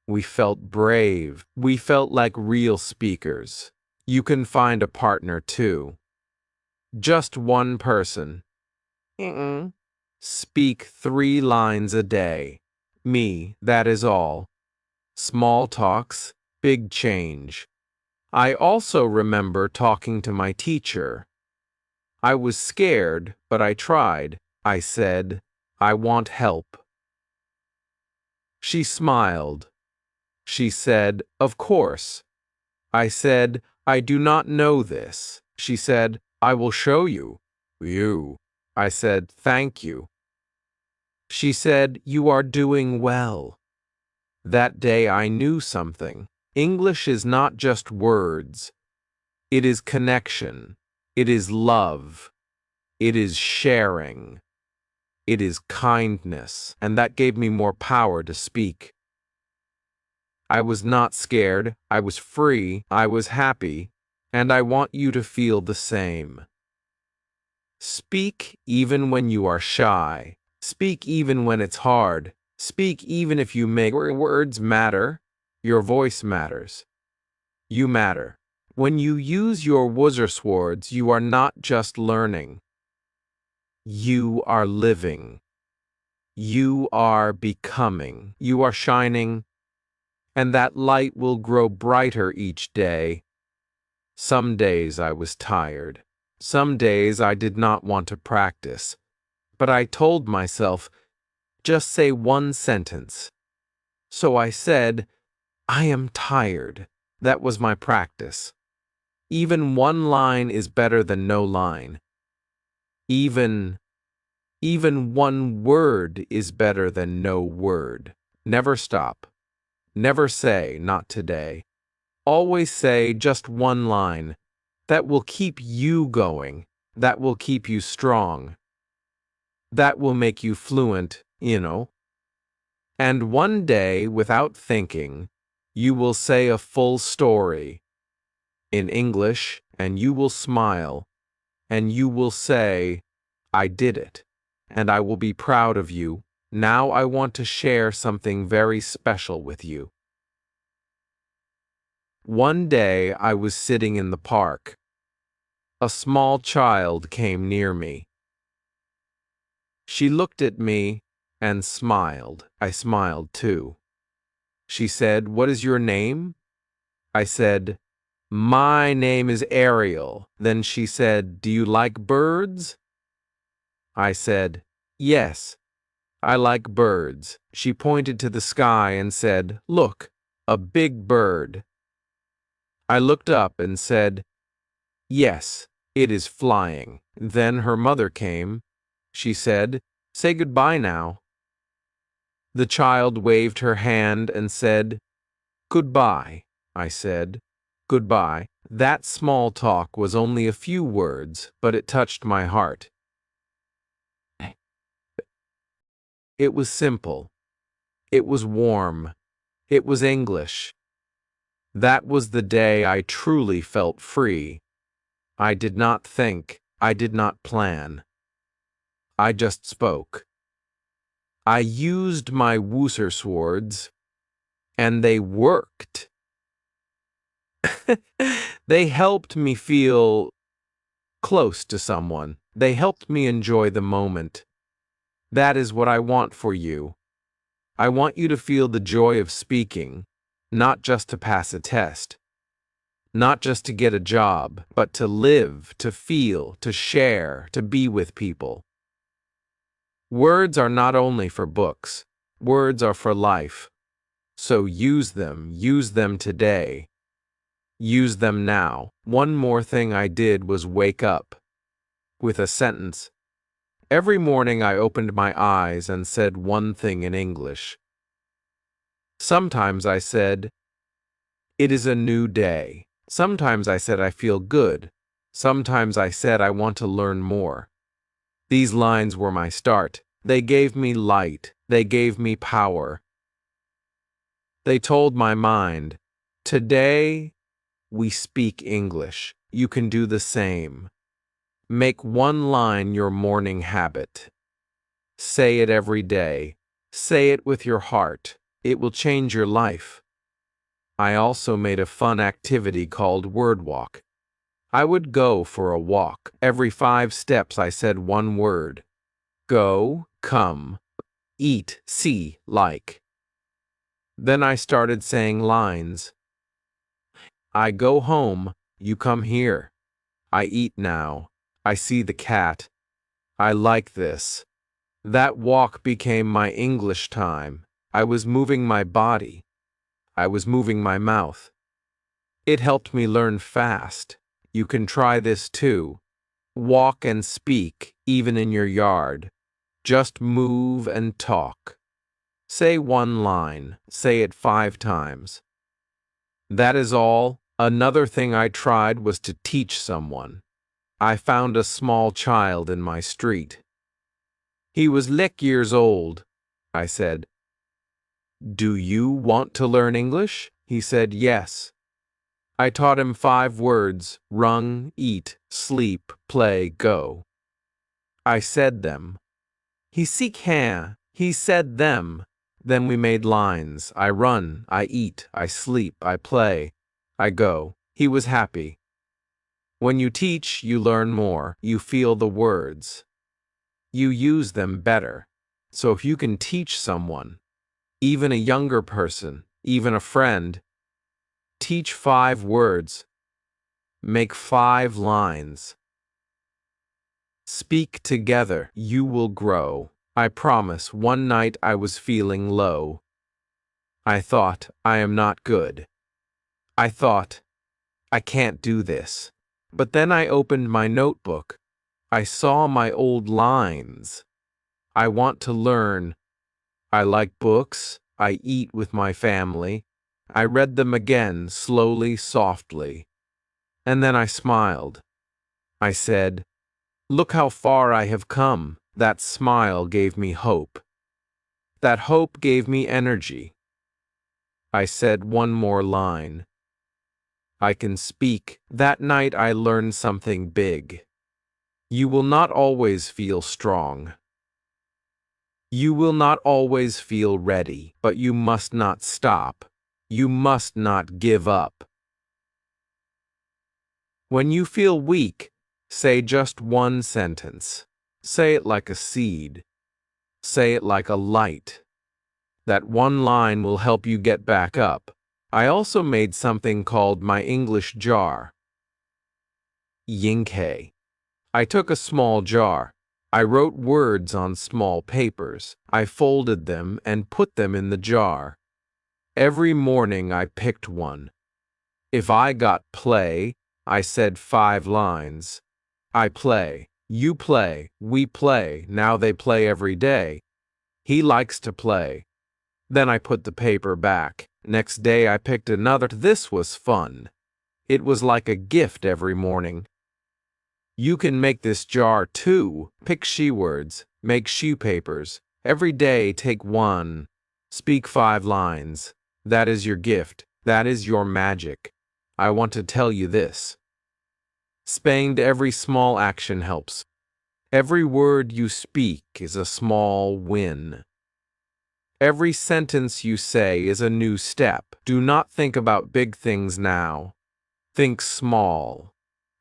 We felt brave. We felt like real speakers. You can find a partner too. Just one person. Speak 3 lines a day. Me, that is all. Small talks, big change. I also remember talking to my teacher. I was scared, but I tried. I said, I want help. She smiled. She said, of course. I said, I do not know this. She said, I will show you. You. I said, thank you. She said, you are doing well. That day I knew something. English is not just words. It is connection. It is love. It is sharing. It is kindness. And that gave me more power to speak. I was not scared. I was free. I was happy. And I want you to feel the same. Speak even when you are shy. Speak even when it's hard. Speak even if you make words matter. Your voice matters. You matter. When you use your words, you are not just learning. You are living. You are becoming. You are shining. And that light will grow brighter each day. Some days I was tired. Some days I did not want to practice. But I told myself, just say one sentence. So I said, I am tired. That was my practice. Even one line is better than no line. Even one word is better than no word. Never stop. Never say, not today. Always say just one line. That will keep you going. That will keep you strong. That will make you fluent, you know. And one day, without thinking, you will say a full story in English, and you will smile, and you will say, I did it, and I will be proud of you. Now I want to share something very special with you. One day I was sitting in the park. A small child came near me. She looked at me and smiled. I smiled too. She said, what is your name? I said, my name is Ariel. Then she said, do you like birds? I said, yes, I like birds. She pointed to the sky and said, look, a big bird. I looked up and said, yes, it is flying. Then her mother came. She said, say goodbye now. The child waved her hand and said, goodbye. I said, goodbye. That small talk was only a few words, but it touched my heart. It was simple. It was warm. It was English. That was the day I truly felt free. I did not think. I did not plan. I just spoke. I used my words, and they worked. They helped me feel close to someone. They helped me enjoy the moment. That is what I want for you. I want you to feel the joy of speaking, not just to pass a test, not just to get a job, but to live, to feel, to share, to be with people. Words are not only for books. Words are for life. So use them today. Use them now. One more thing I did was wake up with a sentence. Every morning I opened my eyes and said one thing in English. Sometimes I said, it is a new day. Sometimes I said I feel good. Sometimes I said I want to learn more. These lines were my start. They gave me light. They gave me power. They told my mind, today we speak English. You can do the same. Make one line your morning habit. Say it every day. Say it with your heart. It will change your life. I also made a fun activity called word walk. I would go for a walk. Every 5 steps I said one word. Go, come, eat, see, like. Then I started saying lines. I go home, you come here. I eat now. I see the cat. I like this. That walk became my English time. I was moving my body. I was moving my mouth. It helped me learn fast. You can try this too. Walk and speak, even in your yard. Just move and talk. Say one line. Say it 5 times. That is all. Another thing I tried was to teach someone. I found a small child in my street. He was 6 years old. I said, "Do you want to learn English?" He said, "Yes." I taught him 5 words: run, eat, sleep, play, go. I said them. He said them. Then we made lines. I run, I eat, I sleep, I play, I go. He was happy. When you teach, you learn more. You feel the words. You use them better. So if you can teach someone, even a younger person, even a friend, teach 5 words. Make 5 lines. Speak together. You will grow. I promise. One night I was feeling low. I thought, I am not good. I thought, I can't do this. But then I opened my notebook. I saw my old lines. I want to learn. I like books. I eat with my family. I read them again, slowly, softly. And then I smiled. I said, "Look how far I have come." That smile gave me hope. That hope gave me energy. I said one more line. I can speak. That night I learned something big. You will not always feel strong. You will not always feel ready, but you must not stop. You must not give up. When you feel weak, say just one sentence. Say it like a seed. Say it like a light. That one line will help you get back up. I also made something called my English jar. Yingke. I took a small jar. I wrote words on small papers. I folded them and put them in the jar. Every morning I picked one. If I got play, I said 5 lines. I play, you play, we play, now they play every day. He likes to play. Then I put the paper back. Next day I picked another. This was fun. It was like a gift every morning. You can make this jar too. Pick she words. Make shoe papers. Every day take one. Speak 5 lines. That is your gift. That is your magic. I want to tell you this. Spend every small action helps. Every word you speak is a small win. Every sentence you say is a new step. Do not think about big things now. Think small.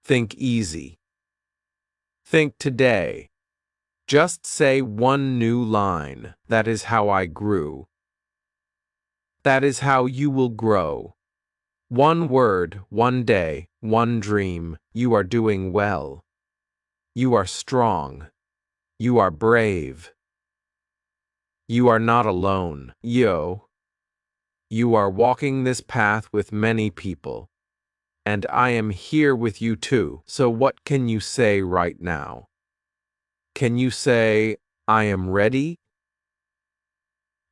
Think easy. Think today. Just say one new line. That is how I grew. That is how you will grow. One word, one day, one dream. You are doing well. You are strong. You are brave. You are not alone. You are walking this path with many people. And I am here with you too. So what can you say right now? Can you say, I am ready?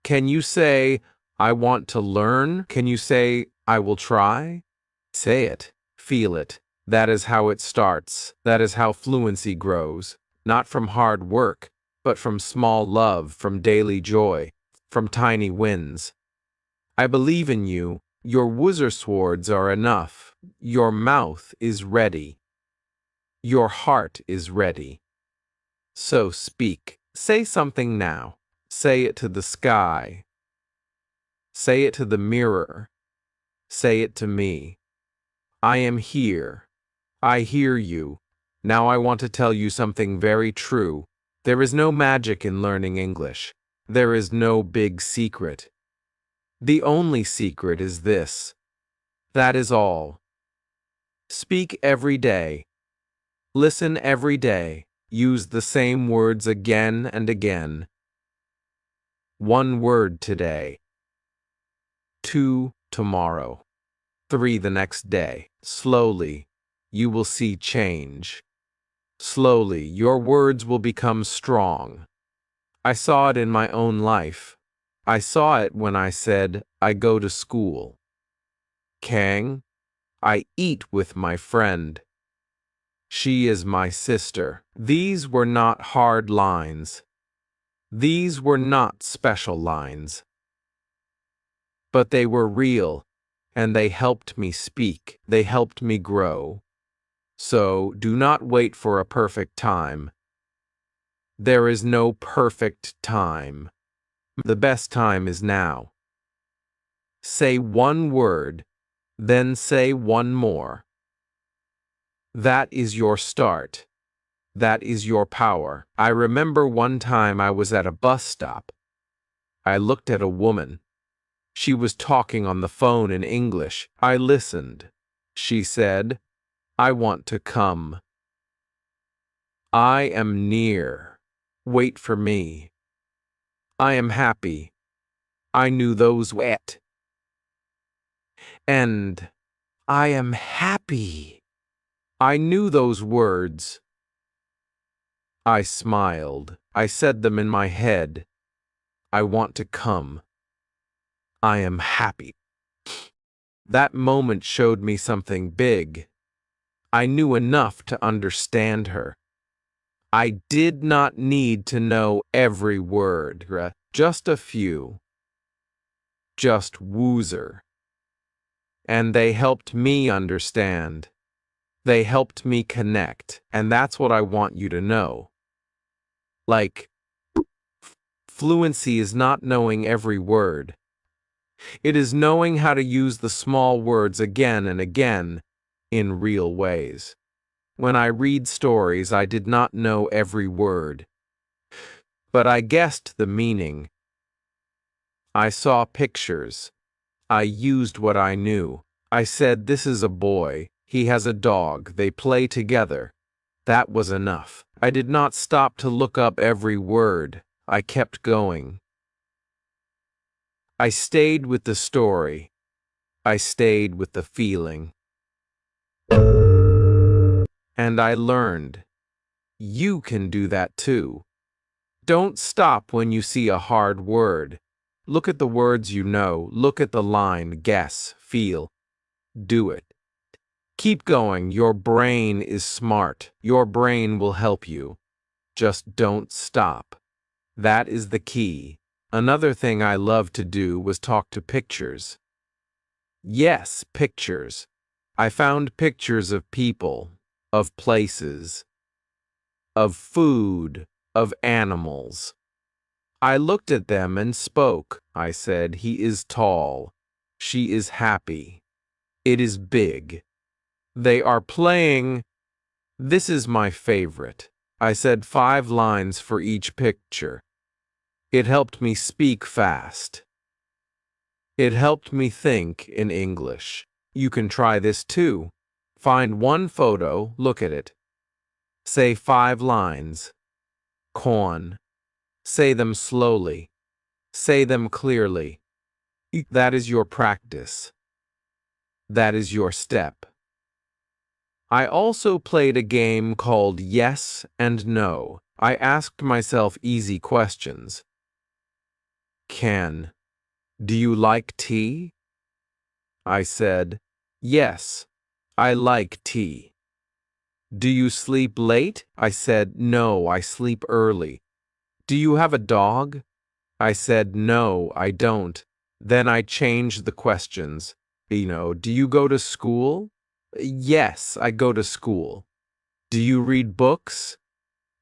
Can you say, I want to learn? Can you say, I will try? Say it. Feel it. That is how it starts. That is how fluency grows. Not from hard work, but from small love, from daily joy, from tiny wins. I believe in you. Your woozer swords are enough. Your mouth is ready. Your heart is ready. So speak. Say something now. Say it to the sky. Say it to the mirror. Say it to me. I am here. I hear you. Now I want to tell you something very true. There is no magic in learning English. There is no big secret. The only secret is this. That is all. Speak every day. Listen every day. Use the same words again and again. 1 word today. 2 tomorrow. 3 the next day. Slowly, you will see change. Slowly, your words will become strong. I saw it in my own life. I saw it when I said, I go to school. Kang, I eat with my friend. She is my sister. These were not hard lines. These were not special lines. But they were real, and they helped me speak. They helped me grow. So, do not wait for a perfect time. There is no perfect time. The best time is now. Say 1 word, then say 1 more. That is your start. That is your power. I remember one time I was at a bus stop. I looked at a woman. She was talking on the phone in English. I listened. She said, I want to come. I am near. Wait for me. I am happy. I knew those wet. And I am happy. I knew those words. I smiled. I said them in my head. I want to come. I am happy. That moment showed me something big. I knew enough to understand her. I did not need to know every word, just a few. Just woozer. And they helped me understand. They helped me connect, and that's what I want you to know. Like, fluency is not knowing every word. It is knowing how to use the small words again and again in real ways. When I read stories, I did not know every word, but I guessed the meaning. I saw pictures. I used what I knew. I said, this is a boy. He has a dog. They play together. That was enough. I did not stop to look up every word. I kept going. I stayed with the story. I stayed with the feeling. And I learned. You can do that too. Don't stop when you see a hard word. Look at the words you know. Look at the line. Guess. Feel. Do it. Keep going. Your brain is smart. Your brain will help you. Just don't stop. That is the key. Another thing I loved to do was talk to pictures. Yes, pictures. I found pictures of people, of places, of food, of animals. I looked at them and spoke. I said, he is tall. She is happy. It is big. They are playing. This is my favorite. I said 5 lines for each picture. It helped me speak fast. It helped me think in English. You can try this too. Find 1 photo, look at it. Say 5 lines. Corn. Say them slowly. Say them clearly. That is your practice. That is your step. I also played a game called Yes and No. I asked myself easy questions. Do you like tea? I said, yes, I like tea. Do you sleep late? I said, no, I sleep early. Do you have a dog? I said, no, I don't. Then I changed the questions. Do you go to school? Yes, I go to school. Do you read books?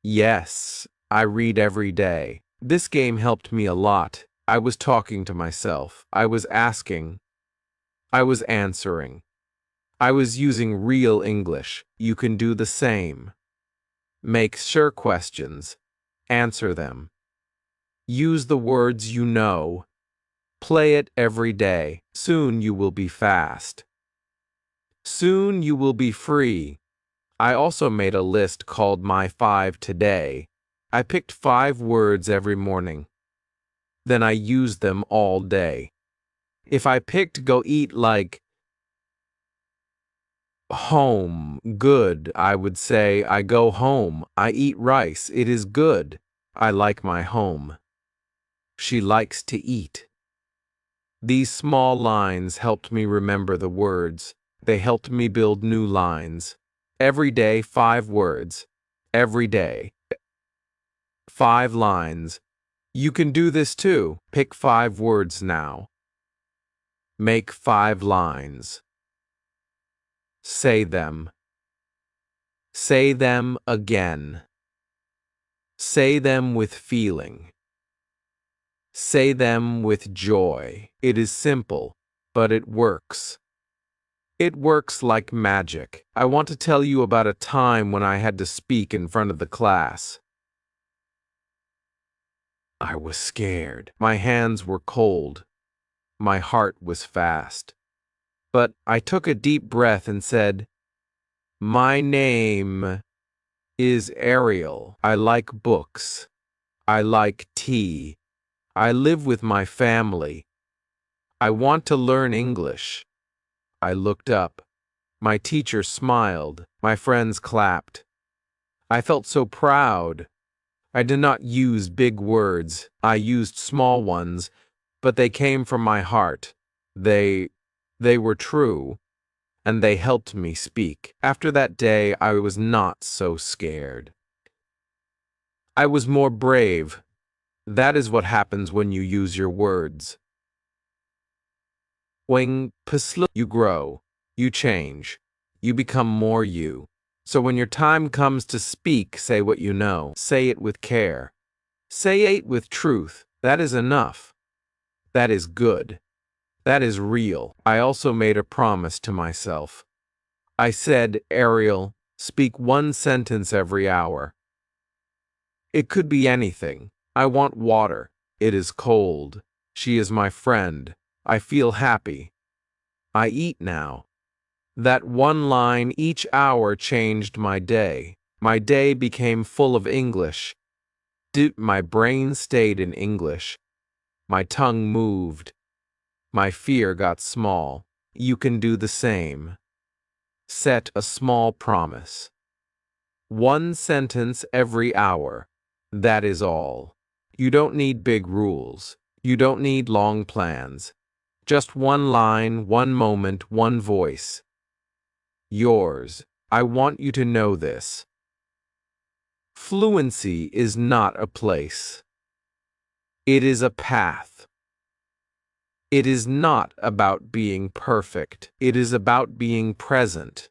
Yes, I read every day. This game helped me a lot. I was talking to myself. I was asking. I was answering. I was using real English. You can do the same. Make sure questions. Answer them. Use the words you know. Play it every day. Soon you will be fast. Soon you will be free. I also made a list called My 5 Today. I picked 5 words every morning. Then I used them all day. If I picked go eat like home, good, I would say I go home. I eat rice. It is good. I like my home. She likes to eat. These small lines helped me remember the words. They helped me build new lines. Every day, 5 words. Every day, 5 lines. You can do this too. Pick 5 words now. Make 5 lines. Say them. Say them again. Say them with feeling. Say them with joy. It is simple, but it works. It works like magic. I want to tell you about a time when I had to speak in front of the class. I was scared. My hands were cold. My heart was fast. But I took a deep breath and said, "My name is Ariel. I like books. I like tea. I live with my family. I want to learn English." I looked up. My teacher smiled. My friends clapped. I felt so proud. I did not use big words. I used small ones, but they came from my heart. They were true, and they helped me speak. After that day, I was not so scared. I was more brave. That is what happens when you use your words. When you grow, you change, you become more you. So when your time comes to speak, say what you know. Say it with care. Say it with truth. That is enough. That is good. That is real. I also made a promise to myself. I said, Ariel, speak 1 sentence every hour. It could be anything. I want water. It is cold. She is my friend. I feel happy. I eat now. That one line each hour changed my day. My day became full of English. My brain stayed in English. My tongue moved. My fear got small. You can do the same. Set a small promise. 1 sentence every hour. That is all. You don't need big rules. You don't need long plans. Just 1 line, 1 moment, 1 voice. Yours. I want you to know this. Fluency is not a place. It is a path. It is not about being perfect. It is about being present.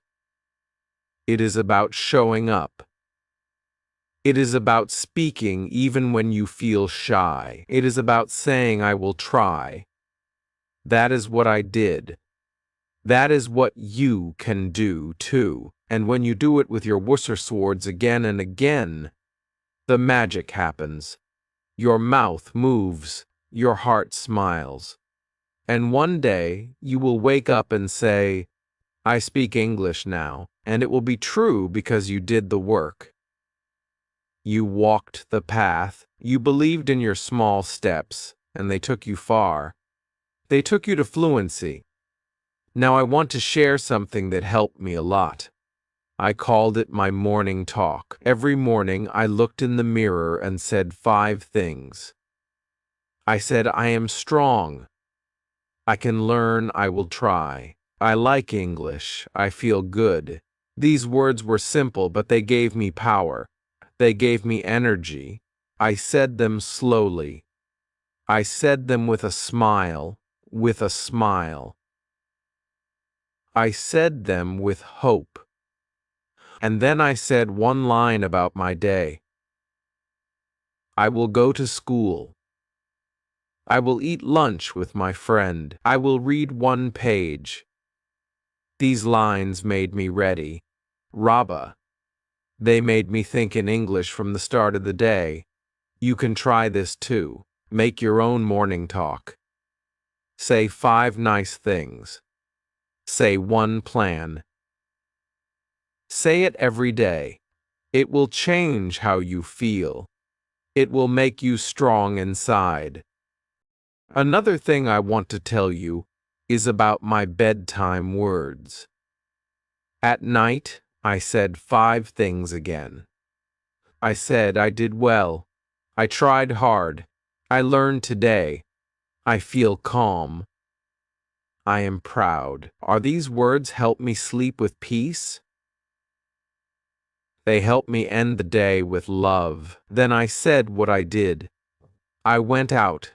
It is about showing up. It is about speaking even when you feel shy. It is about saying, I will try. That is what I did. That is what you can do too. And when you do it with your Worcester swords again and again, the magic happens. Your mouth moves. Your heart smiles. And one day you will wake up and say, I speak English now, and it will be true because you did the work. You walked the path, you believed in your small steps, and they took you far. They took you to fluency. Now I want to share something that helped me a lot. I called it my morning talk. Every morning I looked in the mirror and said 5 things. I said, I am strong. I can learn, I will try. I like English, I feel good. These words were simple, but they gave me power. They gave me energy. I said them slowly. I said them with a smile, with a smile. I said them with hope. And then I said one line about my day. I will go to school. I will eat lunch with my friend. I will read one page. These lines made me ready. Rabba. They made me think in English from the start of the day. You can try this too. Make your own morning talk. Say 5 nice things. Say one plan. Say it every day. It will change how you feel. It will make you strong inside. Another thing I want to tell you is about my bedtime words. At night, I said 5 things again. I said I did well. I tried hard. I learned today. I feel calm. I am proud. Are these words help me sleep with peace? They help me end the day with love. Then I said what I did. I went out.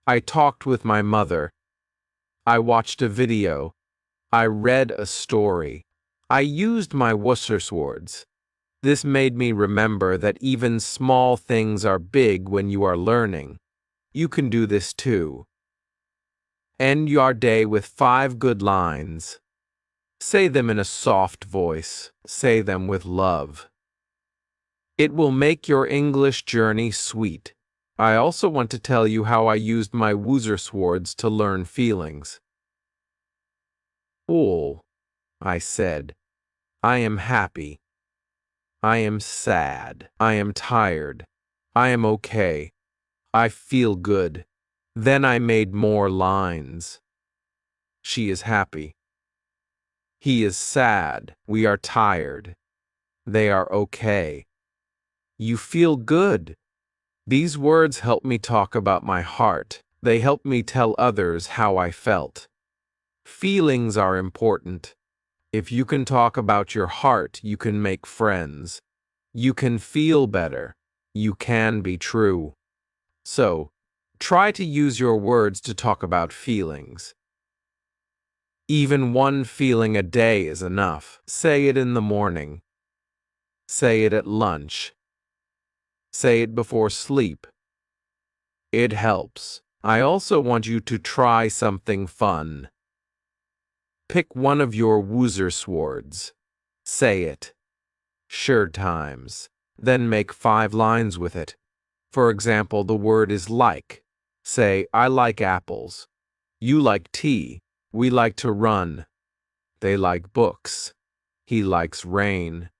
I talked with my mother. I watched a video. I read a story. I used my Worcester swords. This made me remember that even small things are big when you are learning. You can do this too. End your day with 5 good lines. Say them in a soft voice. Say them with love. It will make your English journey sweet. I also want to tell you how I used my Worcester swords to learn feelings. Oh, I said. I am happy. I am sad. I am tired. I am okay. I feel good. Then I made more lines. She is happy. He is sad. We are tired. They are okay. You feel good. These words help me talk about my heart. They help me tell others how I felt. Feelings are important. If you can talk about your heart, you can make friends. You can feel better. You can be true. So, try to use your words to talk about feelings. Even one feeling a day is enough. Say it in the morning. Say it at lunch. Say it before sleep. It helps. I also want you to try something fun. Pick one of your Worcester swords. Say it. Sure times. Then make 5 lines with it. For example, the word is like. Say, I like apples. You like tea. We like to run. They like books. He likes rain.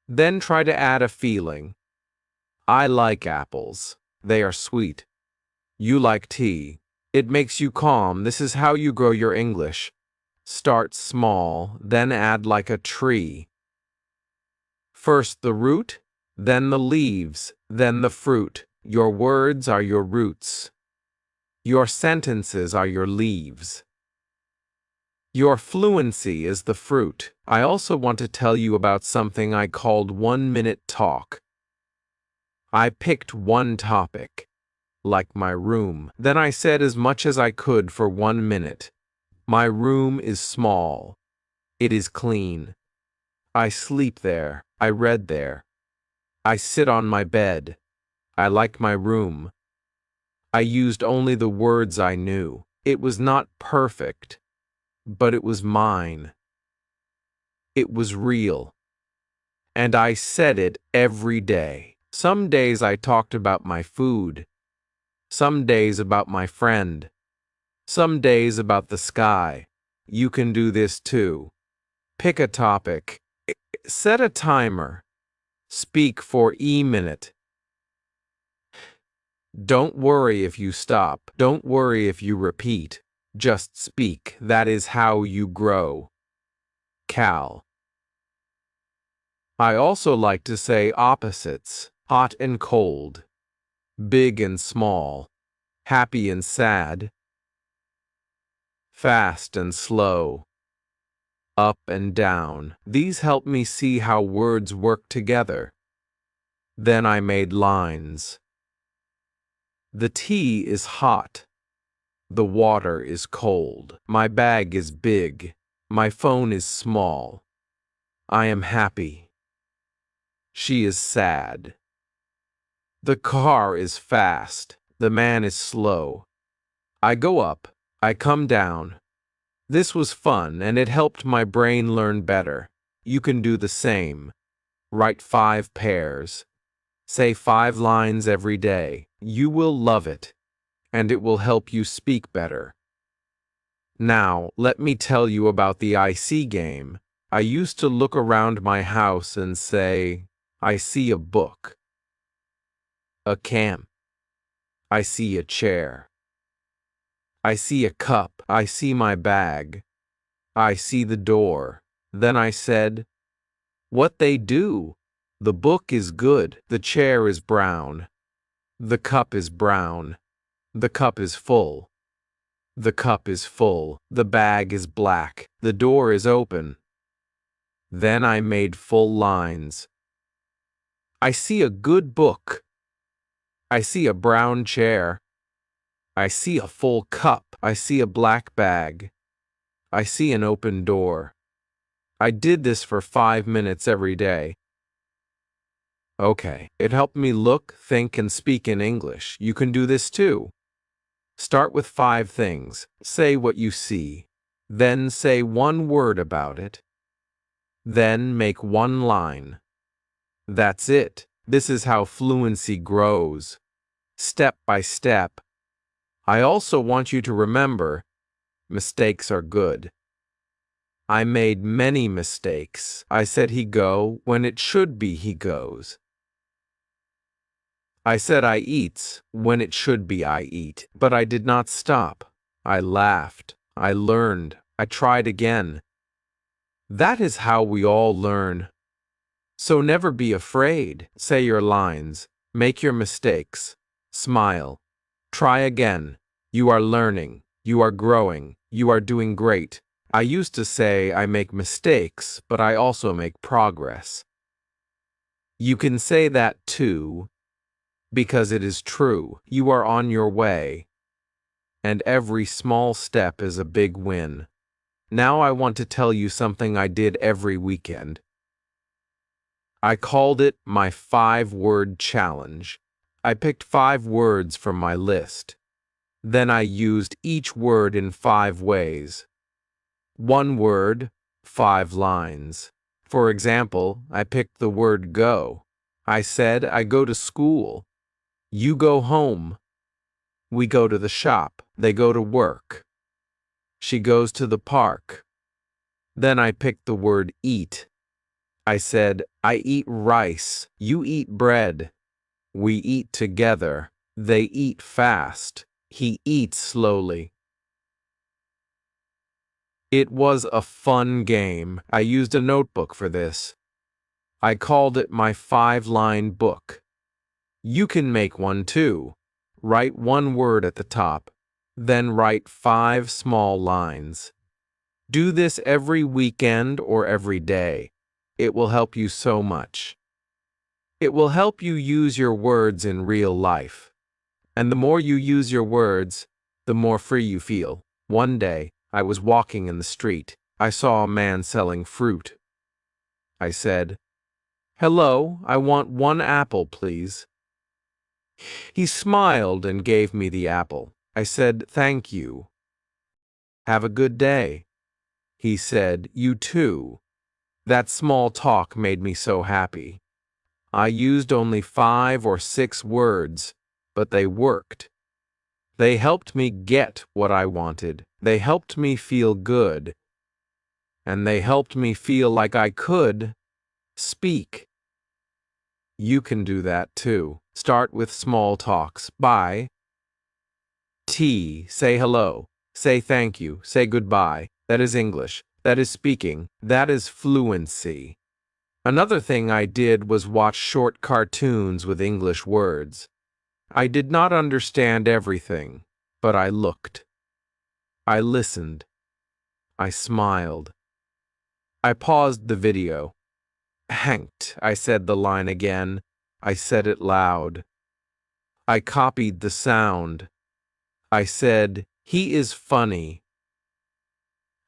Then try to add a feeling. I like apples. They are sweet. You like tea. It makes you calm. This is how you grow your English. Start small, then add like a tree. First the root, then the leaves, then the fruit. Your words are your roots. Your sentences are your leaves. Your fluency is the fruit. I also want to tell you about something I called 1-minute talk. I picked one topic, like my room. Then I said as much as I could for 1 minute. My room is small. It is clean. I sleep there. I read there. I sit on my bed. I like my room. I used only the words I knew. It was not perfect, but it was mine. It was real. And I said it every day. Some days I talked about my food. Some days about my friend. Some days about the sky. You can do this too. Pick a topic. Set a timer. Speak for a minute. Don't worry if you stop. Don't worry if you repeat. Just speak. That is how you grow. Cal. I also like to say opposites. Hot and cold. Big and small. Happy and sad. Fast and slow. Up and down. These help me see how words work together. Then I made lines. The tea is hot. The water is cold. My bag is big. My phone is small. I am happy. She is sad. The car is fast. The man is slow. I go up. I come down. This was fun and it helped my brain learn better. You can do the same. Write 5 pairs. Say 5 lines every day. You will love it, and it will help you speak better. Now, let me tell you about the I see game. I used to look around my house and say, I see a book, a camp, I see a chair, I see a cup, I see my bag, I see the door. Then I said, what they do? The book is good, the chair is brown, the cup is brown, the cup is full. The cup is full, the bag is black, the door is open. Then I made full lines. I see a good book. I see a brown chair. I see a full cup. I see a black bag. I see an open door. I did this for 5 minutes every day. Okay, it helped me look, think, and speak in English. You can do this too. Start with 5 things. Say what you see. Then say 1 word about it. Then make 1 line. That's it. This is how fluency grows. Step by step. I also want you to remember, mistakes are good. I made many mistakes. I said he go when it should be he goes. I said I eats when it should be I eat. But I did not stop. I laughed. I learned. I tried again. That is how we all learn. So never be afraid. Say your lines. Make your mistakes. Smile. Try again. You are learning. You are growing. You are doing great. I used to say I make mistakes, but I also make progress. You can say that too, because it is true. You are on your way, and every small step is a big win. Now I want to tell you something I did every weekend. I called it my 5-word challenge. I picked 5 words from my list. Then I used each word in 5 ways. 1 word, 5 lines. For example, I picked the word go. I said I go to school. You go home. We go to the shop. They go to work. She goes to the park. Then I picked the word eat. I said, I eat rice. You eat bread. We eat together. They eat fast. He eats slowly. It was a fun game. I used a notebook for this. I called it my 5-line book. You can make one too. Write 1 word at the top, then write 5 small lines. Do this every weekend or every day. It will help you so much. It will help you use your words in real life. And the more you use your words, the more free you feel. One day, I was walking in the street. I saw a man selling fruit. I said, "Hello, I want 1 apple, please." He smiled and gave me the apple. I said, "Thank you. Have a good day." He said, "You too." That small talk made me so happy. I used only 5 or 6 words, but they worked. They helped me get what I wanted. They helped me feel good. And they helped me feel like I could speak. You can do that too. Start with small talks. Bye. Say hello. Say thank you. Say goodbye. That is English. That is speaking. That is fluency. Another thing I did was watch short cartoons with English words. I did not understand everything, but I looked. I listened. I smiled. I paused the video. Hanked, I said the line again. I said it loud. I copied the sound. I said, "He is funny."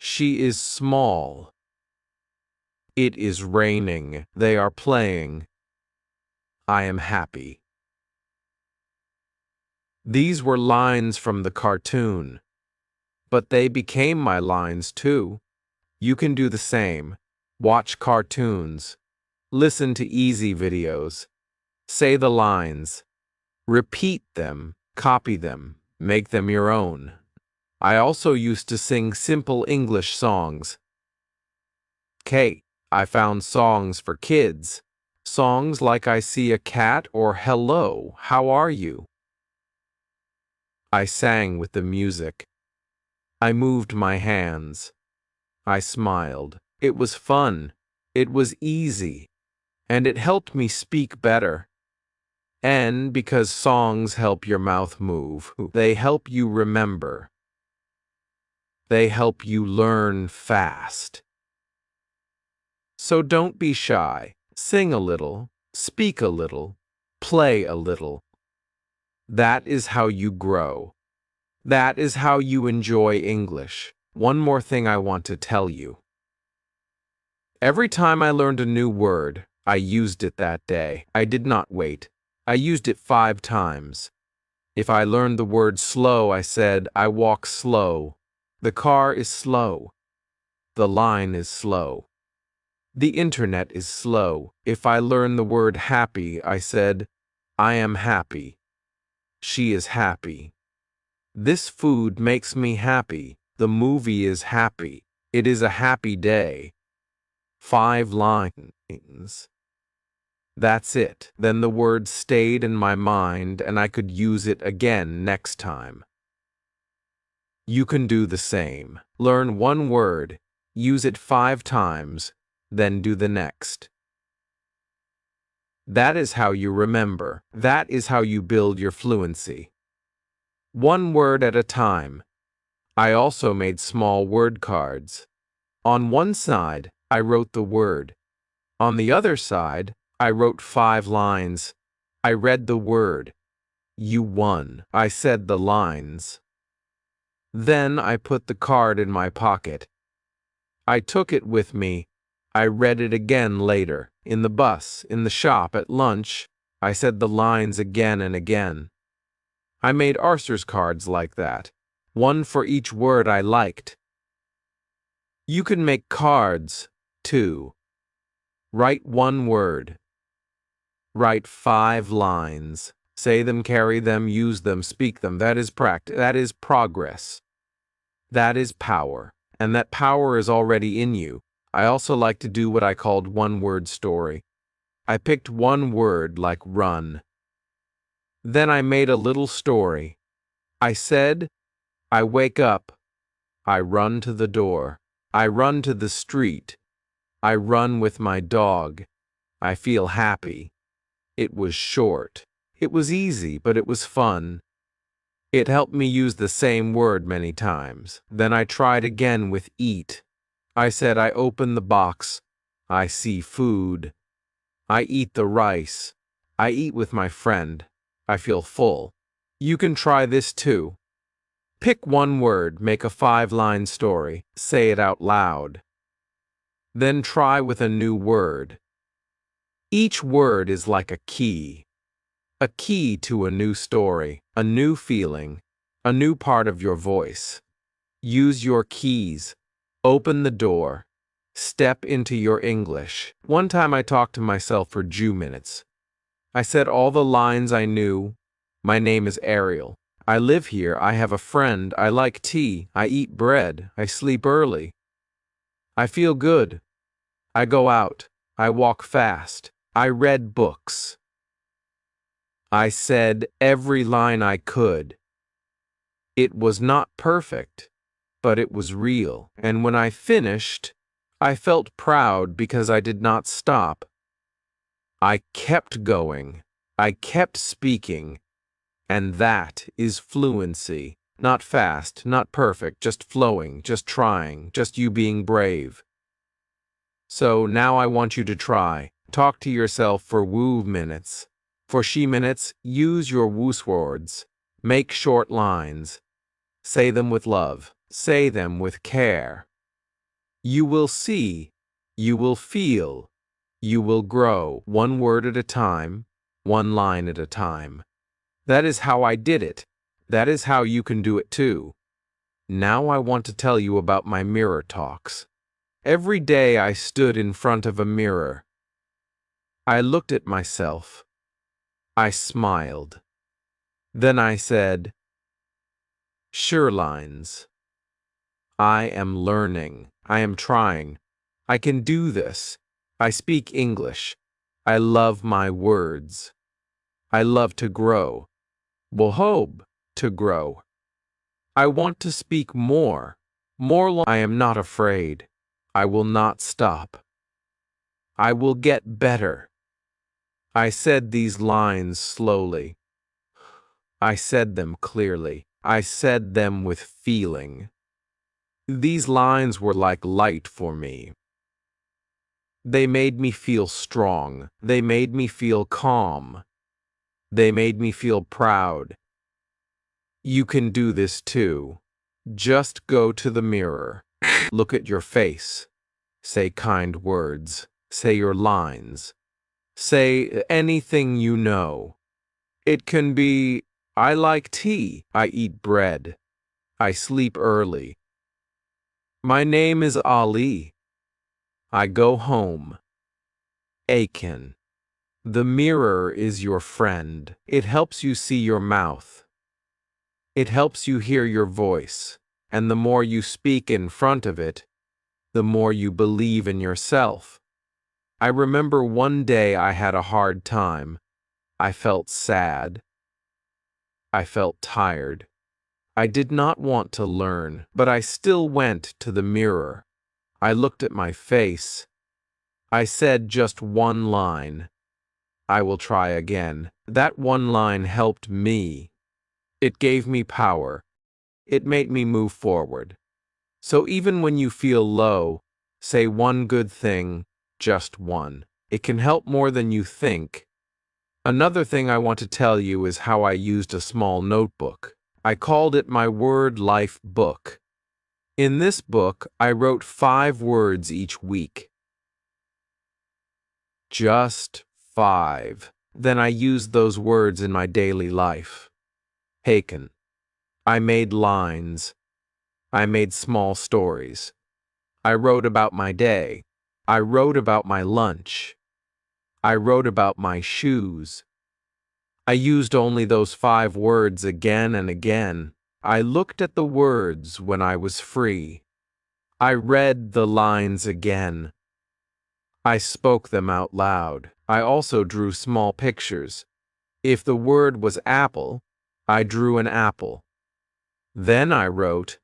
She is small. It is raining. They are playing. I am happy. These were lines from the cartoon, but they became my lines too. You can do the same. Watch cartoons. Listen to easy videos. Say the lines. Repeat them. Copy them. Make them your own. I also used to sing simple English songs. I found songs for kids. Songs like I see a cat or hello, how are you? I sang with the music. I moved my hands. I smiled. It was fun. It was easy. And it helped me speak better. And because songs help your mouth move, they help you remember. They help you learn fast. So don't be shy. Sing a little, speak a little, play a little. That is how you grow. That is how you enjoy English. One more thing I want to tell you. Every time I learned a new word, I used it that day. I did not wait. I used it 5 times. If I learned the word slow, I said, I walk slow. The car is slow. The line is slow. The internet is slow. If I learn the word happy, I said, I am happy. She is happy. This food makes me happy. The movie is happy. It is a happy day. 5 lines. That's it. Then the word stayed in my mind and I could use it again next time. You can do the same. Learn one word, use it 5 times, then do the next. That is how you remember. That is how you build your fluency. One word at a time. I also made small word cards. On one side, I wrote the word. On the other side, I wrote 5 lines. I read the word. You won. I said the lines. Then I put the card in my pocket. I took it with me. I read it again later, in the bus, in the shop, at lunch. I said the lines again and again. I made Arthur's cards like that, one for each word I liked. You can make cards, too. Write one word. Write 5 lines. Say them, carry them, use them, speak them. That is practice. That is progress. That is power. And that power is already in you. I also like to do what I called one-word story. I picked one word like run. Then I made a little story. I said, I wake up. I run to the door. I run to the street. I run with my dog. I feel happy. It was short. It was easy, but it was fun. It helped me use the same word many times. Then I tried again with eat. I said I open the box. I see food. I eat the rice. I eat with my friend. I feel full. You can try this too. Pick one word, make a 5-line story, say it out loud. Then try with a new word. Each word is like a key to a new story, a new feeling, a new part of your voice. Use your keys. Open the door. Step into your English. One time I talked to myself for 2 minutes. I said all the lines I knew. My name is Ariel. I live here. I have a friend. I like tea. I eat bread. I sleep early. I feel good. I go out. I walk fast. I read books. I said every line I could. It was not perfect, but it was real. And when I finished, I felt proud because I did not stop. I kept going. I kept speaking. And that is fluency. Not fast, not perfect, just flowing, just trying, just you being brave. So now I want you to try. Talk to yourself for woo minutes. For she minutes, use your woos words. Make short lines. Say them with love. Say them with care. You will see. You will feel. You will grow, one word at a time, one line at a time. That is how I did it. That is how you can do it too. Now I want to tell you about my mirror talks. Every day I stood in front of a mirror. I looked at myself. I smiled. Then I said, "Sure, lines. I am learning. I am trying. I can do this. I speak English. I love my words. I love to grow. Wohob, to grow. I want to speak more. I am not afraid. I will not stop. I will get better." I said these lines slowly. I said them clearly. I said them with feeling. These lines were like light for me. They made me feel strong. They made me feel calm. They made me feel proud. You can do this too. Just go to the mirror. Look at your face. Say kind words. Say your lines. Say anything you know. It can be, "I like tea. I eat bread. I sleep early. My name is Ali. I go home." Aiken. The mirror is your friend. It helps you see your mouth. It helps you hear your voice. And the more you speak in front of it, the more you believe in yourself. I remember one day I had a hard time. I felt sad. I felt tired. I did not want to learn, but I still went to the mirror. I looked at my face. I said just one line. "I will try again." That one line helped me. It gave me power. It made me move forward. So even when you feel low, say one good thing, just one. It can help more than you think. Another thing I want to tell you is how I used a small notebook. I called it my Word Life book. In this book, I wrote 5 words each week. Just 5. Then I used those words in my daily life. Haken. I made lines. I made small stories. I wrote about my day. I wrote about my lunch. I wrote about my shoes. I used only those 5 words again and again. I looked at the words when I was free. I read the lines again. I spoke them out loud. I also drew small pictures. If the word was apple, I drew an apple. Then I wrote,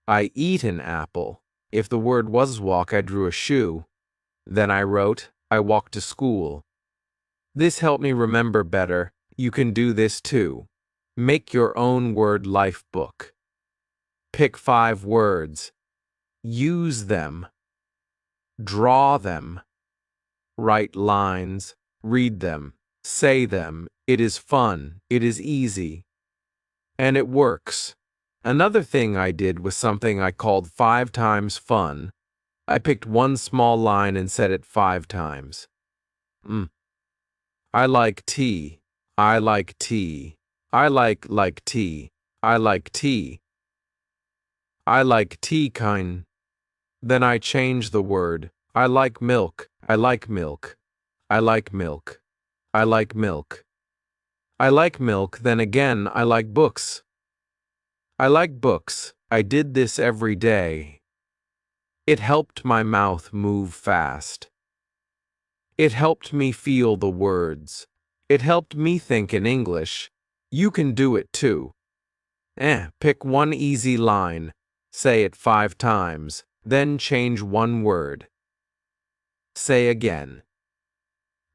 "I eat an apple." If the word was walk, I drew a shoe. Then I wrote, "I walk to school." This helped me remember better. You can do this too. Make your own word life book. Pick 5 words. Use them. Draw them. Write lines. Read them. Say them. It is fun. It is easy. And it works. Another thing I did was something I called 5 times fun. I picked one small line and said it 5 times. I like tea. I like tea. I like tea. I like tea. I like tea kind. Then I change the word. I like milk. I like milk. I like milk. I like milk. I like milk. Then again, I like books. I like books. I did this every day. It helped my mouth move fast. It helped me feel the words. It helped me think in English. You can do it too. Pick one easy line. Say it 5 times. Then change one word. Say again.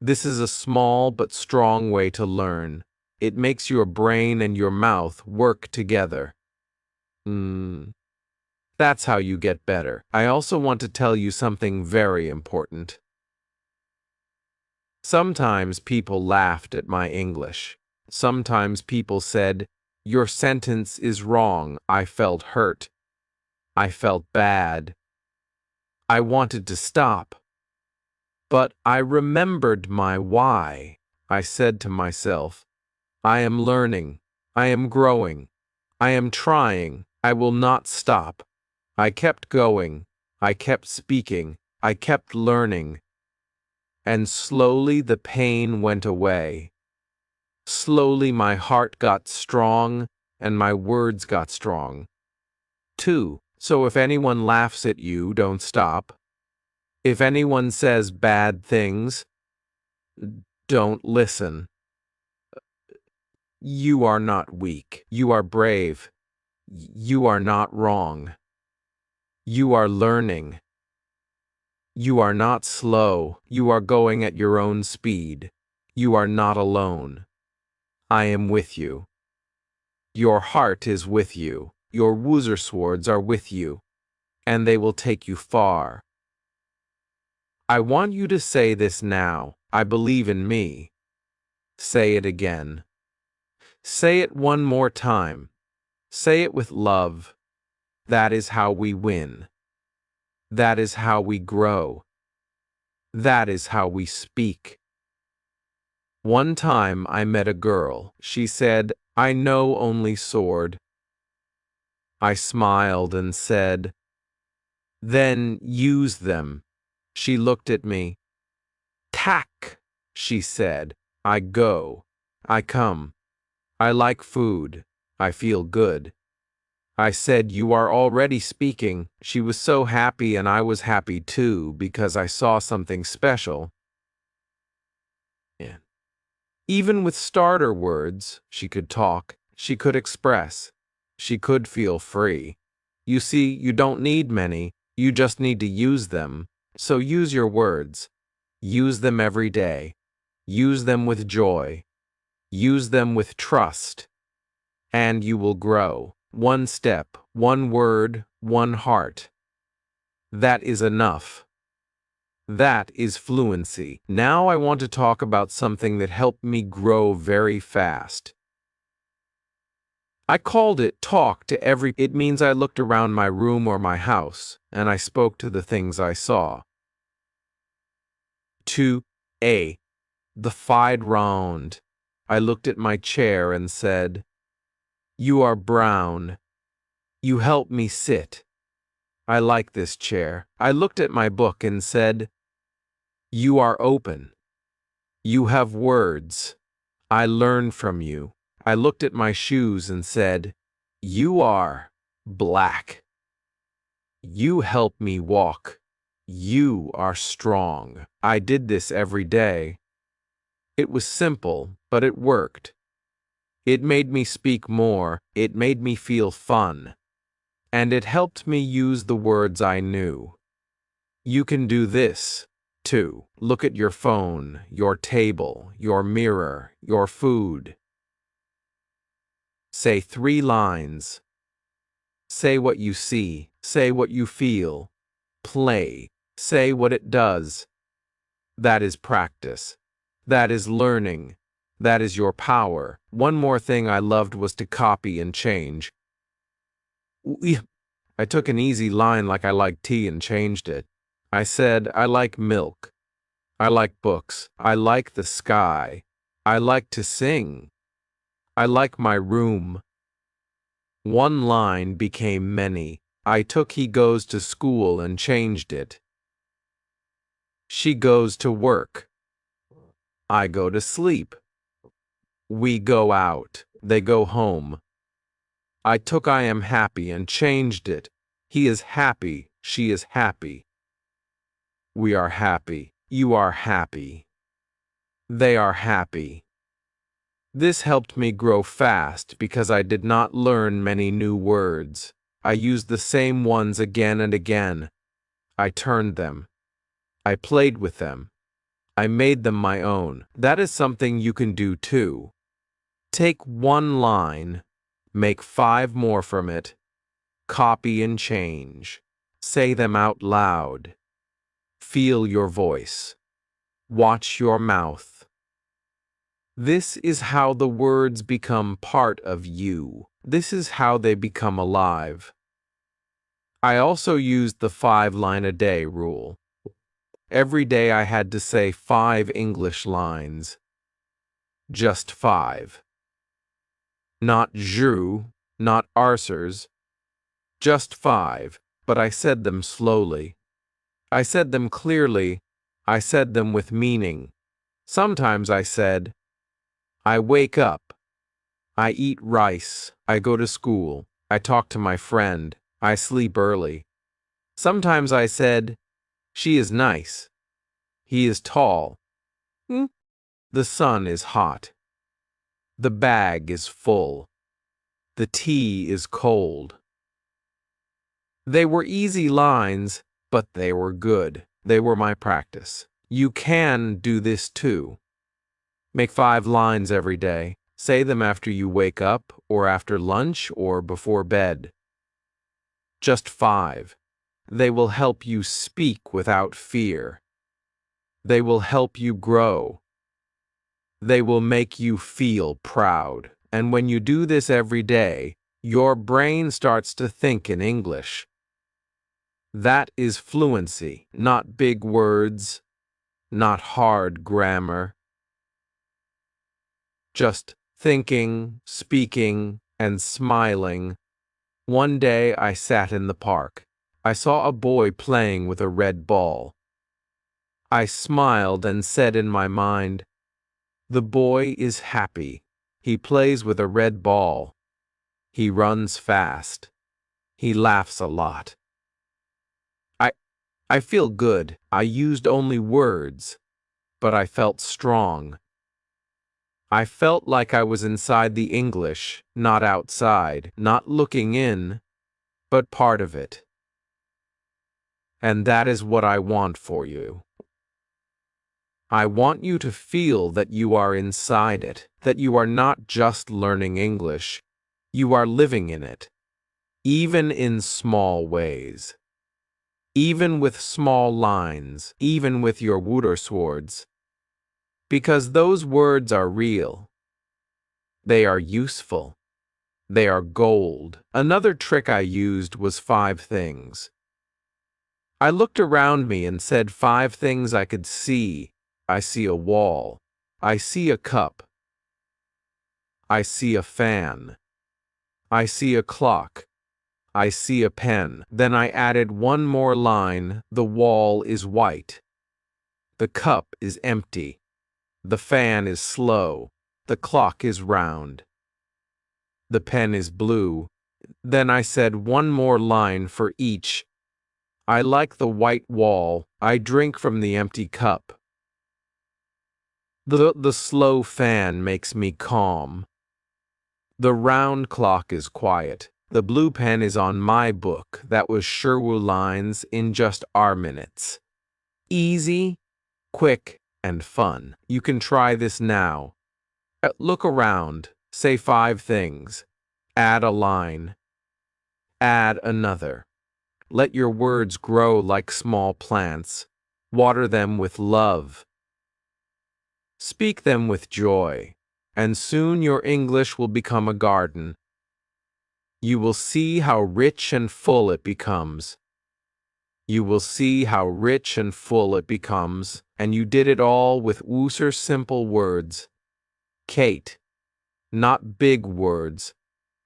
This is a small but strong way to learn. It makes your brain and your mouth work together. That's how you get better. I also want to tell you something very important. Sometimes people laughed at my English. Sometimes people said, "Your sentence is wrong." I felt hurt. I felt bad. I wanted to stop, but I remembered my why. I said to myself, I am learning. I am growing. I am trying. I will not stop. I kept going. I kept speaking. I kept learning. And slowly the pain went away. Slowly my heart got strong and my words got strong. 2. So if anyone laughs at you, don't stop. If anyone says bad things, don't listen. You are not weak. You are brave. You are not wrong. You are learning. You are not slow. You are going at your own speed. You are not alone. I am with you. Your heart is with you. Your woozer swords are with you, and they will take you far. I want you to say this now. I believe in me. Say it again. Say it one more time. Say it with love. That is how we win. That is how we grow. That is how we speak. One time I met a girl. She said, I know only sword. I smiled and said, then use them. She looked at me. Tack, she said. I go. I come. I like food. I feel good. I said, you are already speaking. She was so happy and I was happy too because I saw something special. Yeah. Even with starter words, she could talk, she could express, she could feel free. You see, you don't need many, you just need to use them. So use your words. Use them every day. Use them with joy. Use them with trust. And you will grow. One step, one word, one heart. That is enough. That is fluency. Now I want to talk about something that helped me grow very fast. I called it talk to every. It means I looked around my room or my house, and I spoke to the things I saw. 2a. The fied round. I looked at my chair and said, you are brown. You help me sit. I like this chair. I looked at my book and said, you are open. You have words. I learn from you. I looked at my shoes and said, you are black. You help me walk. You are strong. I did this every day. It was simple, but it worked. It made me speak more. It made me feel fun. And it helped me use the words I knew. You can do this, too. Look at your phone, your table, your mirror, your food. Say 3 lines. Say what you see. Say what you feel. Play. Say what it does. That is practice. That is learning. That is your power. One more thing I loved was to copy and change. I took an easy line like I like tea and changed it. I said, I like milk. I like books. I like the sky. I like to sing. I like my room. One line became many. I took he goes to school and changed it. She goes to work. I go to sleep. We go out. They go home. I took I am happy and changed it. He is happy. She is happy. We are happy. You are happy. They are happy. This helped me grow fast because I did not learn many new words. I used the same ones again and again. I turned them. I played with them. I made them my own. That is something you can do too. Take one line, make 5 more from it, copy and change. Say them out loud. Feel your voice. Watch your mouth. This is how the words become part of you. This is how they become alive. I also used the 5-line-a-day rule. Every day I had to say 5 English lines. Just 5. Not jus, not arsers. Just 5, but I said them slowly. I said them clearly. I said them with meaning. Sometimes I said, I wake up. I eat rice. I go to school. I talk to my friend. I sleep early. Sometimes I said, she is nice. He is tall. The sun is hot. The bag is full. The tea is cold. They were easy lines, but they were good. They were my practice. You can do this too. Make 5 lines every day. Say them after you wake up, or after lunch, or before bed. Just 5. They will help you speak without fear. They will help you grow. They will make you feel proud. And when you do this every day, your brain starts to think in English. That is fluency, not big words, not hard grammar. Just thinking, speaking, and smiling. One day I sat in the park. I saw a boy playing with a red ball. I smiled and said in my mind, the boy is happy. He plays with a red ball. He runs fast. He laughs a lot. I feel good. I used only words, but I felt strong. I felt like I was inside the English, not outside, not looking in, but part of it. And that is what I want for you. I want you to feel that you are inside it, that you are not just learning English, you are living in it, even in small ways. Even with small lines, even with your Wörterschwords. Because those words are real. They are useful. They are gold. Another trick I used was 5 things. I looked around me and said 5 things I could see. I see a wall. I see a cup. I see a fan. I see a clock. I see a pen. Then I added one more line. The wall is white. The cup is empty. The fan is slow. The clock is round. The pen is blue. Then I said one more line for each. I like the white wall. I drink from the empty cup. The slow fan makes me calm. The round clock is quiet. The blue pen is on my book. That was Sherwood lines in just our minutes. Easy, quick, and fun. You can try this now. Look around. Say 5 things. Add a line. Add another. Let your words grow like small plants. Water them with love. Speak them with joy. And soon your English will become a garden. You will see how rich and full it becomes. You will see how rich and full it becomes, and you did it all with Wooser simple words. Kate. Not big words,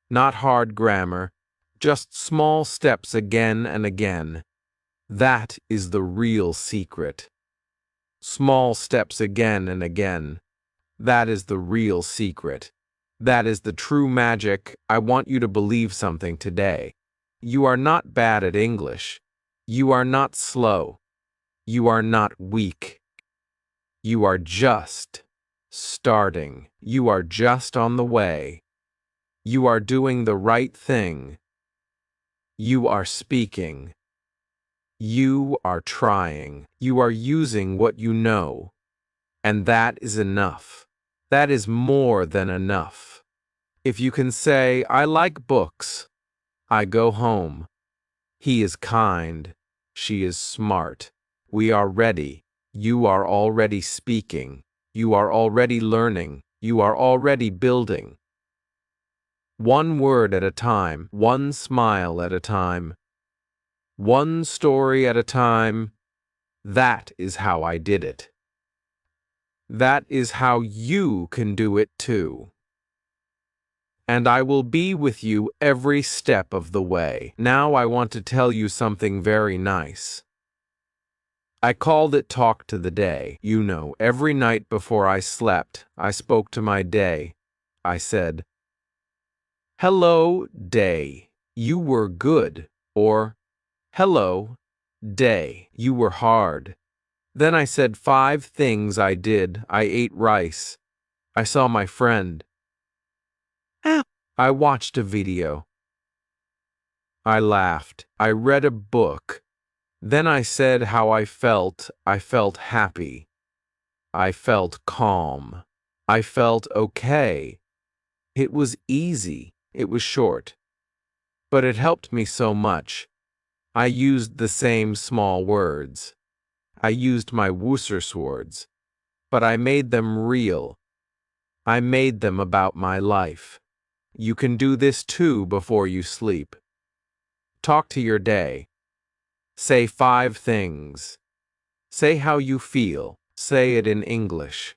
not hard grammar, just small steps again and again. That is the real secret. Small steps again and again. That is the real secret. That is the true magic. I want you to believe something today. You are not bad at English. You are not slow. You are not weak. You are just starting. You are just on the way. You are doing the right thing. You are speaking. You are trying. You are using what you know. And that is enough. That is more than enough. If you can say, I like books. I go home. He is kind. She is smart. We are ready. You are already speaking. You are already learning. You are already building. One word at a time, one smile at a time. one story at a time. That is how I did it. That is how you can do it too. And I will be with you every step of the way. Now I want to tell you something very nice. I called it Talk to the Day. You know, every night before I slept, I spoke to my day. I said, "Hello, day. You were good." Or, "Hello, day. You were hard." Then I said 5 things I did. I ate rice. I saw my friend. I watched a video. I laughed. I read a book. Then I said how I felt. I felt happy. I felt calm. I felt okay. It was easy. It was short. But it helped me so much. I used the same small words. I used my Words, but I made them real. I made them about my life. You can do this too before you sleep. Talk to your day. Say 5 things. Say how you feel. Say it in English.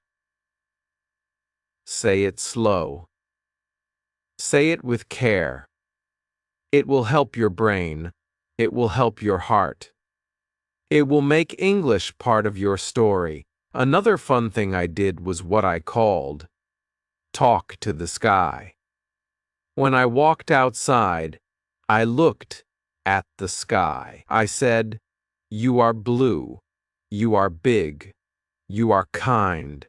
Say it slow. Say it with care. It will help your brain. It will help your heart. It will make English part of your story. Another fun thing I did was what I called talk to the sky. When I walked outside, I looked at the sky. I said, "You are blue. You are big. You are kind.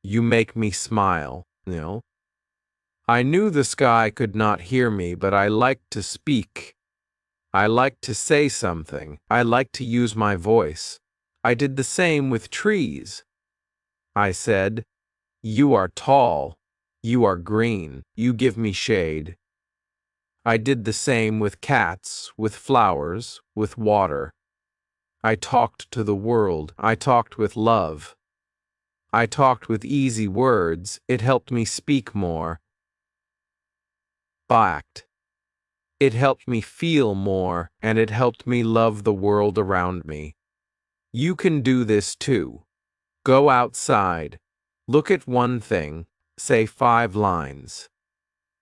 You make me smile." I knew the sky could not hear me, but I liked to speak. I liked to say something. I liked to use my voice. I did the same with trees. I said, "You are tall. You are green. You give me shade." I did the same with cats, with flowers, with water. I talked to the world. I talked with love. I talked with easy words. It helped me speak more. Fact. It helped me feel more, and it helped me love the world around me. You can do this too. Go outside. Look at one thing. Say 5 lines.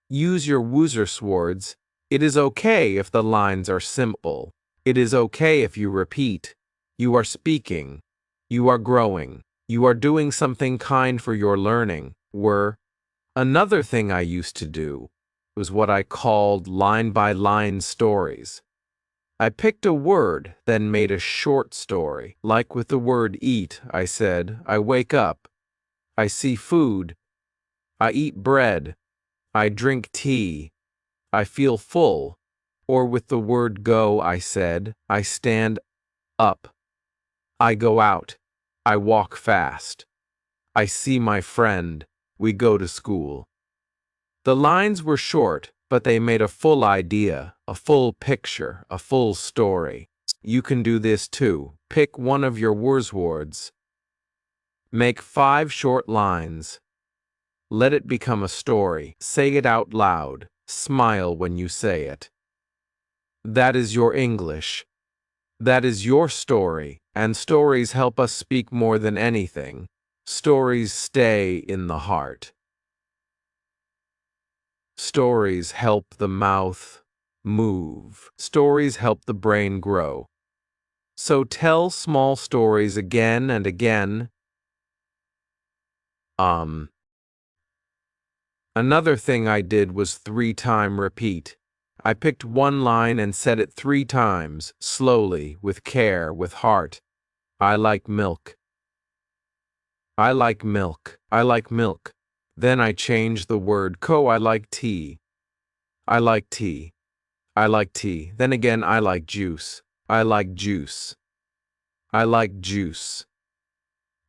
Use your Words. It is okay if the lines are simple. It is okay if you repeat. You are speaking. You are growing. You are doing something kind for your learning. Another thing I used to do was what I called line-by-line stories. I picked a word, then made a short story. Like with the word eat, I said, "I wake up. I see food. I eat bread. I drink tea. I feel full." Or with the word go, I said, "I stand up. I go out. I walk fast. I see my friend. We go to school." The lines were short, but they made a full idea, a full picture, a full story. You can do this too. Pick one of your Words. Make 5 short lines. Let it become a story. Say it out loud. Smile when you say it. That is your English. That is your story, and stories help us speak more than anything. Stories stay in the heart. Stories help the mouth move. Stories help the brain grow. So tell small stories again and again. Another thing I did was 3-time repeat. I picked one line and said it 3 times, slowly, with care, with heart. I like milk. I like milk. I like milk. Then I changed the word I like tea. I like tea. I like tea. Then again, I like juice. I like juice. I like juice.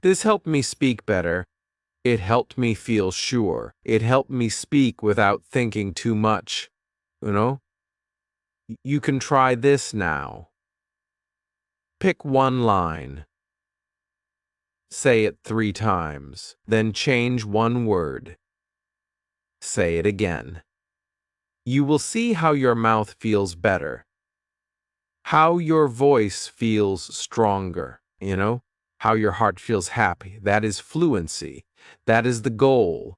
This helped me speak better. It helped me feel sure. It helped me speak without thinking too much. You can try this now. Pick one line. Say it 3 times. Then change one word. Say it again. You will see how your mouth feels better. How your voice feels stronger, how your heart feels happy. That is fluency. That is the goal.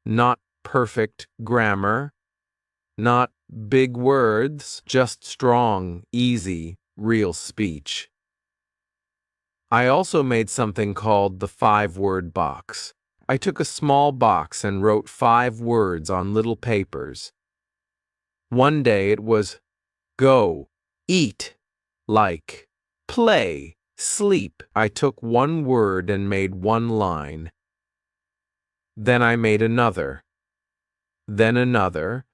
Not perfect grammar, not big words, just strong, easy, real speech. I also made something called the 5-word box. I took a small box and wrote 5 words on little papers. One day it was go, eat, like, play, sleep. I took one word and made one line. Then I made another. Then another.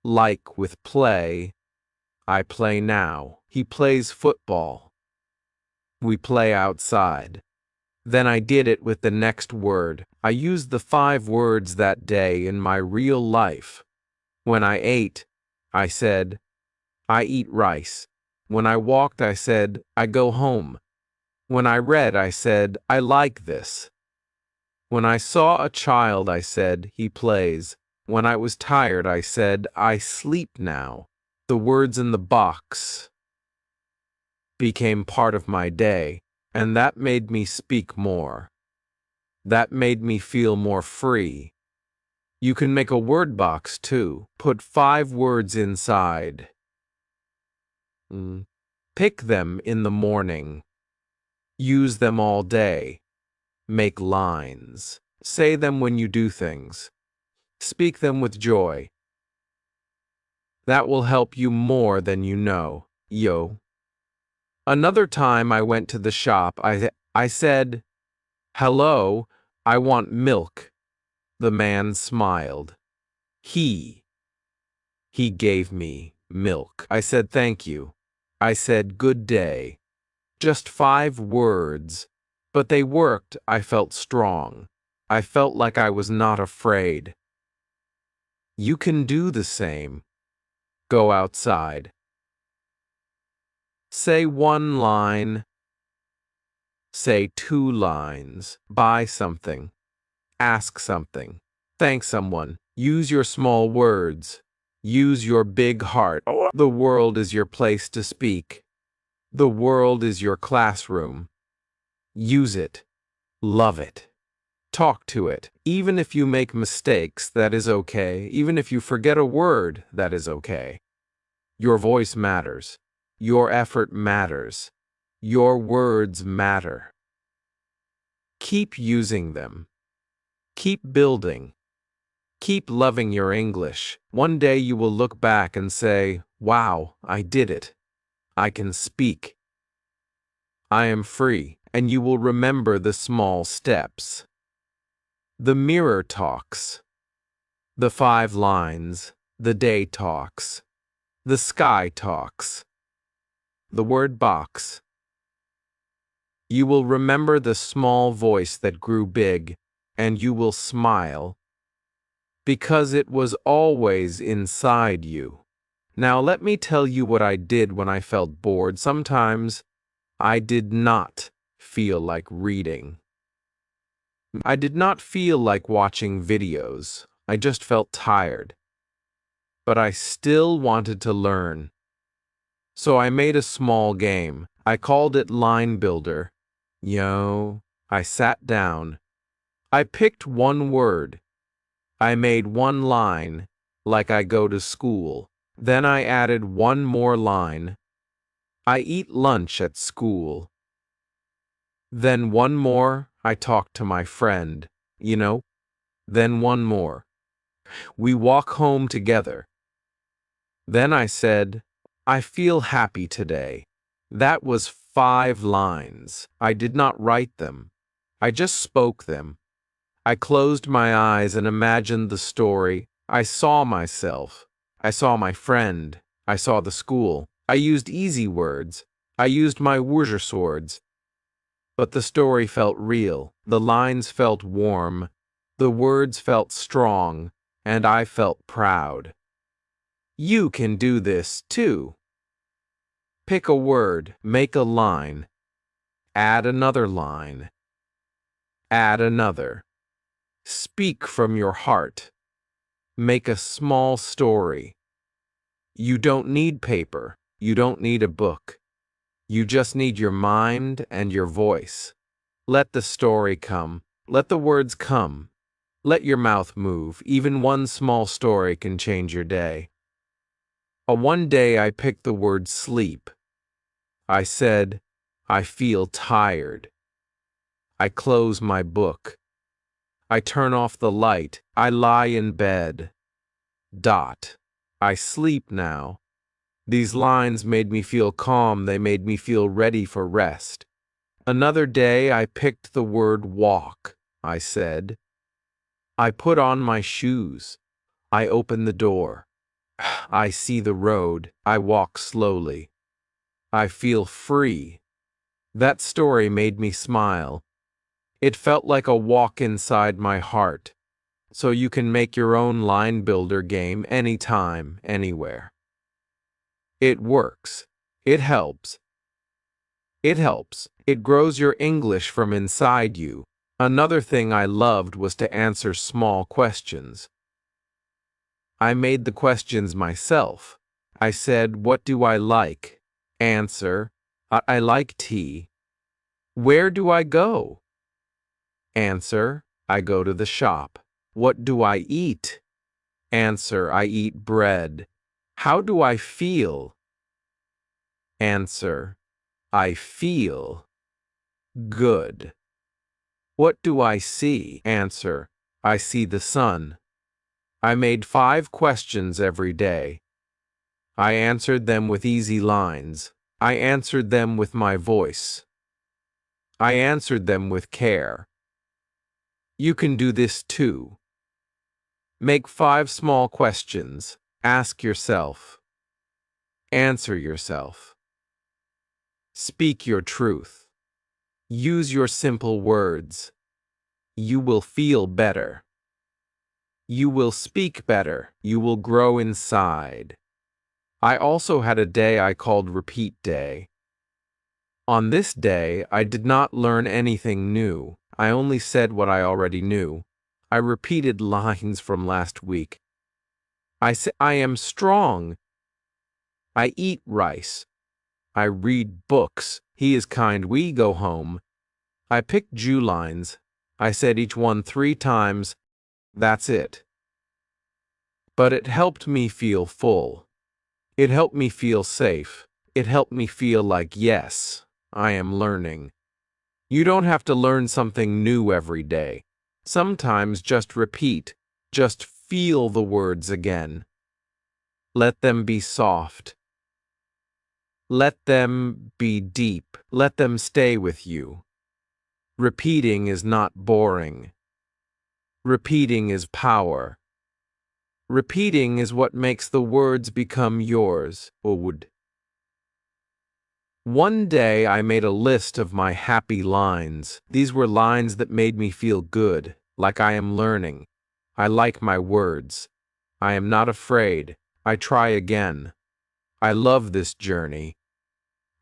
Like with play, I play now. He plays football. We play outside. Then I did it with the next word. I used the 5 words that day in my real life. When I ate, I said, I eat rice. When I walked, I said, I go home. When I read, I said, I like this. When I saw a child, I said, he plays. When I was tired, I said, I sleep now. The words in the box became part of my day, and that made me speak more. That made me feel more free. You can make a word box too. Put 5 words inside. Pick them in the morning. Use them all day. Make lines. Say them when you do things. Speak them with joy. That will help you more than you know. Yo. Another time I went to the shop, I said, hello, I want milk. The man smiled. He gave me milk. I said thank you. I said good day. Just 5 words, but they worked. I felt strong. I felt like I was not afraid. You can do the same. Go outside. Say 1 line. Say 2 lines. Buy something. Ask something. Thank someone. Use your small words. Use your big heart. The world is your place to speak. The world is your classroom. Use it. Love it. Talk to it. Even if you make mistakes, that is okay. Even if you forget a word, that is okay. Your voice matters. Your effort matters. Your words matter. Keep using them. Keep building. Keep loving your English. One day you will look back and say, wow, I did it. I can speak. I am free, and you will remember the small steps. The mirror talks. The 5 lines. The day talks. The sky talks. The word box. You will remember the small voice that grew big, and you will smile, because it was always inside you. Now let me tell you what I did when I felt bored. Sometimes I did not feel like reading. I did not feel like watching videos. I just felt tired. But I still wanted to learn. So I made a small game. I called it Line Builder. I sat down. I picked 1 word. I made 1 line, like I go to school. Then I added 1 more line. I eat lunch at school. Then 1 more, I talk to my friend. Then 1 more. We walk home together. Then I said, I feel happy today. That was 5 lines. I did not write them. I just spoke them. I closed my eyes and imagined the story. I saw myself. I saw my friend. I saw the school. I used easy words. I used my swords. But the story felt real. The lines felt warm. The words felt strong. And I felt proud. You can do this too. Pick a word. Make a line. Add another line. Add another. Speak from your heart. Make a small story. You don't need paper. You don't need a book. You just need your mind and your voice. Let the story come. Let the words come. Let your mouth move. Even one small story can change your day. One day I picked the word sleep. I said, I feel tired. I close my book. I turn off the light. I lie in bed. I sleep now. These lines made me feel calm. They made me feel ready for rest. Another day I picked the word walk. I said, I put on my shoes. I open the door. I see the road. I walk slowly. I feel free. That story made me smile. It felt like a walk inside my heart. So you can make your own line builder game anytime, anywhere. It works. It helps. It helps. It grows your English from inside you. Another thing I loved was to answer small questions. I made the questions myself. I said, what do I like? Answer, I like tea. Where do I go? Answer, I go to the shop. What do I eat? Answer, I eat bread. How do I feel? Answer, I feel good. What do I see? Answer, I see the sun. I made 5 questions every day. I answered them with easy lines. I answered them with my voice. I answered them with care. You can do this too. Make 5 small questions. Ask yourself. Answer yourself. Speak your truth. Use your simple words. You will feel better. You will speak better. You will grow inside. I also had a day I called Repeat Day. On this day, I did not learn anything new. I only said what I already knew. I repeated lines from last week. I say, I am strong. I eat rice. I read books. He is kind. We go home. I picked Jew lines. I said each one 3 times. That's it. But it helped me feel full. It helped me feel safe. It helped me feel like, yes, I am learning. You don't have to learn something new every day. Sometimes just repeat. Just feel the words again. Let them be soft. Let them be deep. Let them stay with you. Repeating is not boring. Repeating is power. Repeating is what makes the words become yours. One day I made a list of my happy lines. These were lines that made me feel good, like I am learning. I like my words. I am not afraid. I try again. I love this journey.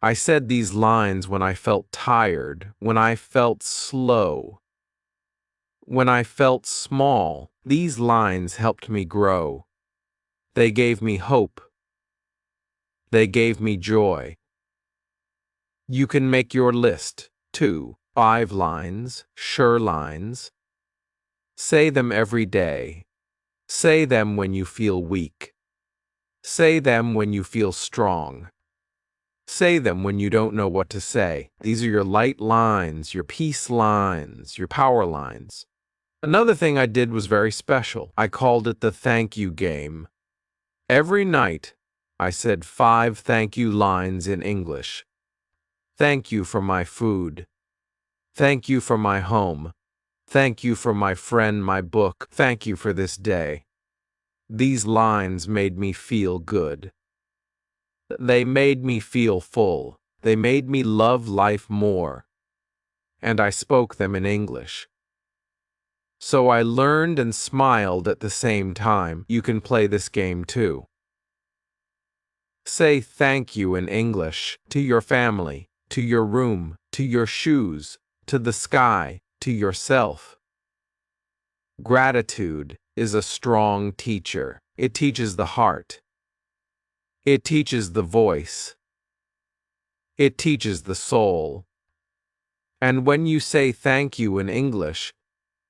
I said these lines when I felt tired, when I felt slow, when I felt small. These lines helped me grow. They gave me hope. They gave me joy. You can make your list, too. 5 lines, sure lines. Say them every day. Say them when you feel weak. Say them when you feel strong. Say them when you don't know what to say. These are your light lines, your peace lines, your power lines. Another thing I did was very special. I called it the thank you game. Every night, I said 5 thank you lines in English. Thank you for my food. Thank you for my home. Thank you for my friend, my book. Thank you for this day. These lines made me feel good. They made me feel full. They made me love life more. And I spoke them in English. So I learned and smiled at the same time. You can play this game too. Say thank you in English to your family, to your room, to your shoes, to the sky, to yourself. Gratitude is a strong teacher. It teaches the heart. It teaches the voice. It teaches the soul. And when you say thank you in English,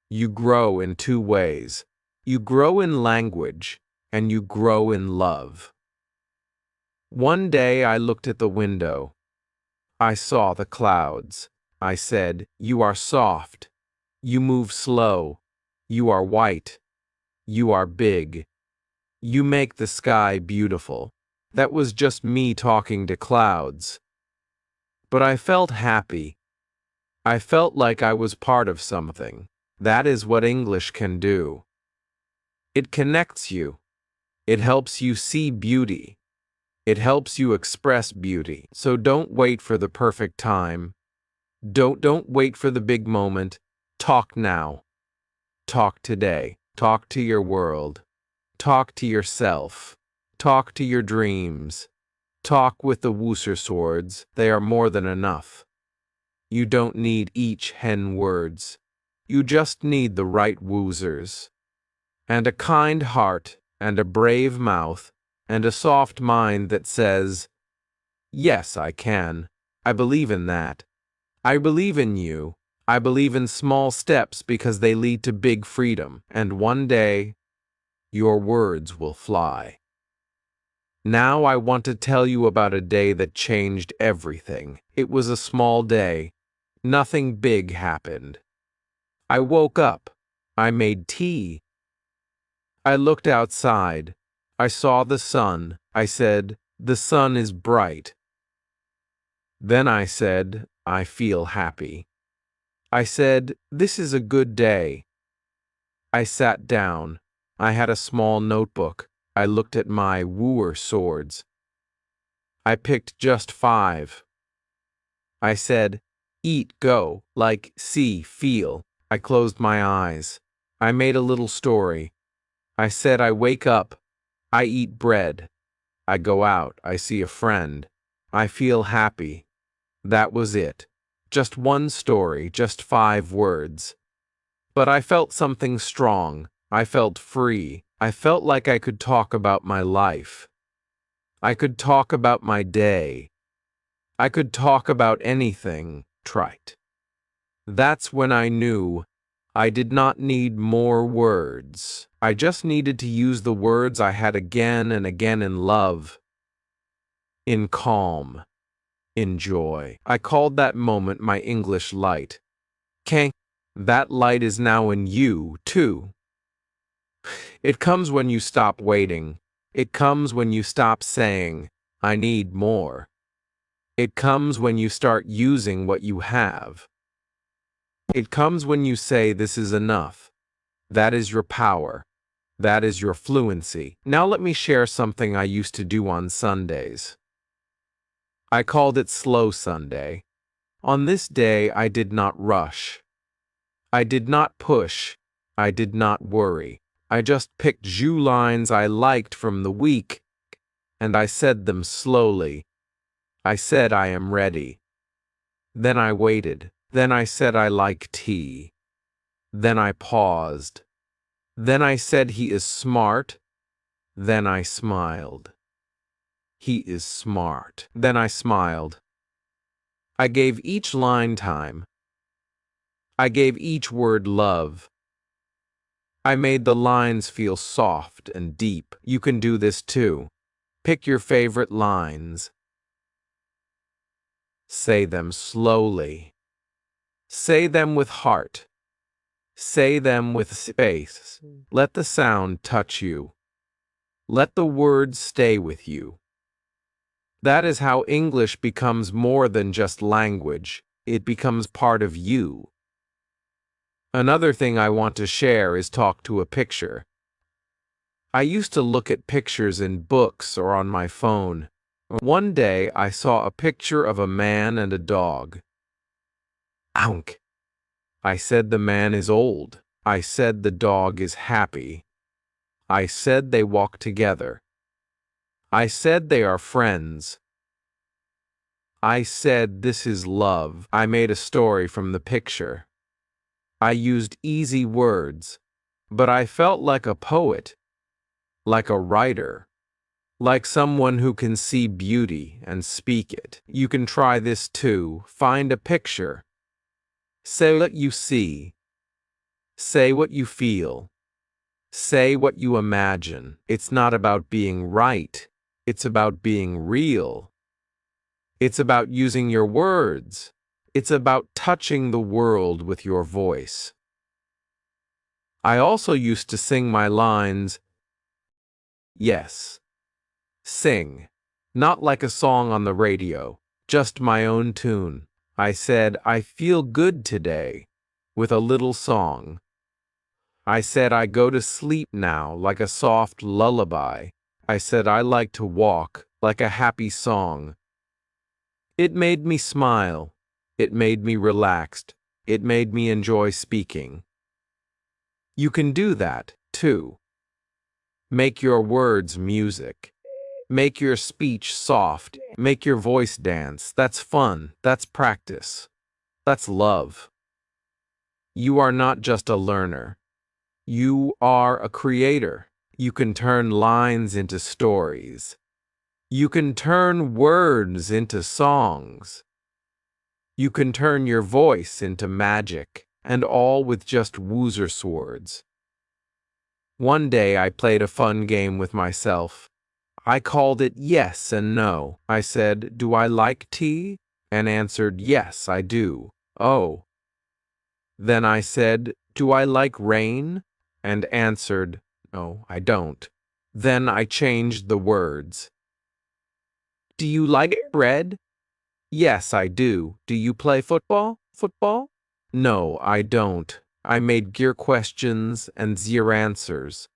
you grow in two ways. You grow in language, and you grow in love. One day I looked at the window. I saw the clouds. I said, "You are soft. You move slow. You are white. You are big. You make the sky beautiful." That was just me talking to clouds. But I felt happy. I felt like I was part of something. That is what English can do. It connects you. It helps you see beauty. It helps you express beauty. So don't wait for the perfect time. Don't wait for the big moment. Talk now. Talk today. Talk to your world. Talk to yourself. Talk to your dreams. Talk with the Wooser swords. They are more than enough. You don't need each hen words. You just need the right woozers. And a kind heart, and a brave mouth, and a soft mind that says, "Yes, I can. I believe in that. I believe in you. I believe in small steps because they lead to big freedom. And one day, your words will fly." Now I want to tell you about a day that changed everything. It was a small day. Nothing big happened. I woke up. I made tea. I looked outside. I saw the sun. I said, "The sun is bright." Then I said, "I feel happy." I said, "This is a good day." I sat down. I had a small notebook. I looked at my wooer swords. I picked just 5. I said, "Eat, go," like see, feel. I closed my eyes. I made a little story. I said, I wake up. I eat bread. I go out. I see a friend. I feel happy. That was it. Just one story, just 5 words. But I felt something strong. I felt free. I felt like I could talk about my life. I could talk about my day. I could talk about anything trite. That's when I knew I did not need more words. I just needed to use the words I had again and again in love, in calm, in joy. I called that moment my English light. Okay, that light is now in you, too. It comes when you stop waiting. It comes when you stop saying, "I need more." It comes when you start using what you have. It comes when you say, "This is enough." That is your power. That is your fluency. Now let me share something I used to do on Sundays. I called it Slow Sunday. On this day, I did not rush. I did not push. I did not worry. I just picked lines I liked from the week, and I said them slowly. I said, "I am ready." Then I waited. Then I said, "I like tea." Then I paused. Then I said, "He is smart." Then I smiled. "He is smart." Then I smiled. I gave each line time. I gave each word love. I made the lines feel soft and deep. You can do this too. Pick your favorite lines. Say them slowly. Say them with heart. Say them with space. Let the sound touch you. Let the words stay with you. That is how English becomes more than just language. It becomes part of you. Another thing I want to share is talk to a picture. I used to look at pictures in books or on my phone. One day I saw a picture of a man and a dog. Ounk! I said the man is old. I said the dog is happy. I said they walk together. I said they are friends. I said this is love. I made a story from the picture. I used easy words, but I felt like a poet, like a writer. like someone who can see beauty and speak it. You can try this too. Find a picture. Say what you see. Say what you feel. Say what you imagine. It's not about being right. It's about being real. It's about using your words. It's about touching the world with your voice. I also used to sing my lines. Yes. Sing. Not like a song on the radio, just my own tune. I said, I feel good today, with a little song. I said, I go to sleep now like a soft lullaby. I said, I like to walk like a happy song. It made me smile. It made me relaxed. It made me enjoy speaking. You can do that, too. Make your words music. Make your speech soft. Make your voice dance. That's fun. That's practice. That's love. You are not just a learner. You are a creator. You can turn lines into stories. You can turn words into songs. You can turn your voice into magic, and all with just woozer swords. One day I played a fun game with myself. I called it yes and no. I said, do I like tea? And answered, yes, I do. Oh. Then I said, do I like rain? And answered, no, I don't. Then I changed the words. Do you like bread? Yes, I do. Do you play football? Football? No, I don't. I made gear questions and zero answers.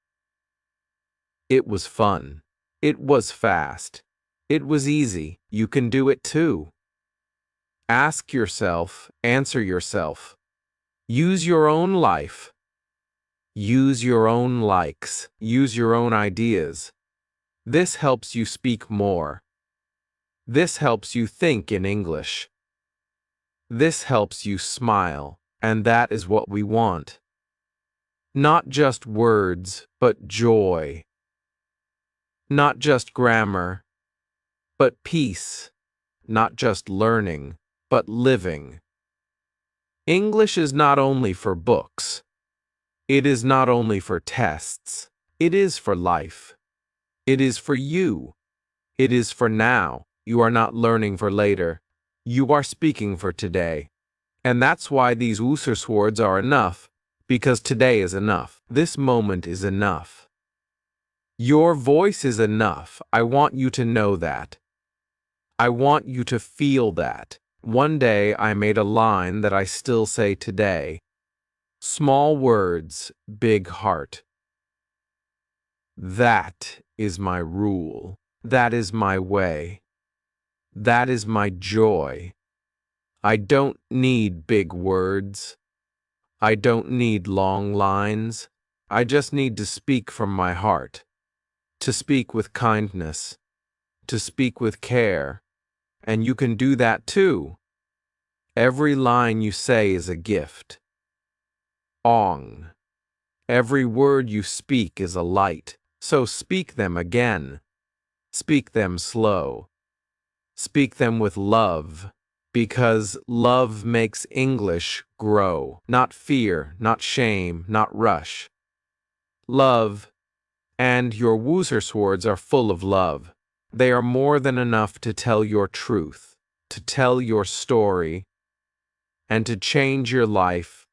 It was fun. It was fast. It was easy. You can do it too. Ask yourself, answer yourself. Use your own life. Use your own likes. Use your own ideas. This helps you speak more. This helps you think in English. This helps you smile, and that is what we want. Not just words, but joy. Not just grammar, but peace. Not just learning, but living. English is not only for books. It is not only for tests. It is for life. It is for you. It is for now. You are not learning for later. You are speaking for today. And that's why these Wooser swords are enough, because today is enough. This moment is enough. Your voice is enough. I want you to know that. I want you to feel that. One day I made a line that I still say today. Small words, big heart. That is my rule. That is my way. That is my joy. I don't need big words. I don't need long lines. I just need to speak from my heart. To speak with kindness. To speak with care. And you can do that too. Every line you say is a gift. Ong. Every word you speak is a light, so speak them again. Speak them slow. Speak them with love, because love makes English grow. Not fear, not shame, not rush. Love, and your Wooser swords are full of love. They are more than enough to tell your truth, to tell your story, and to change your life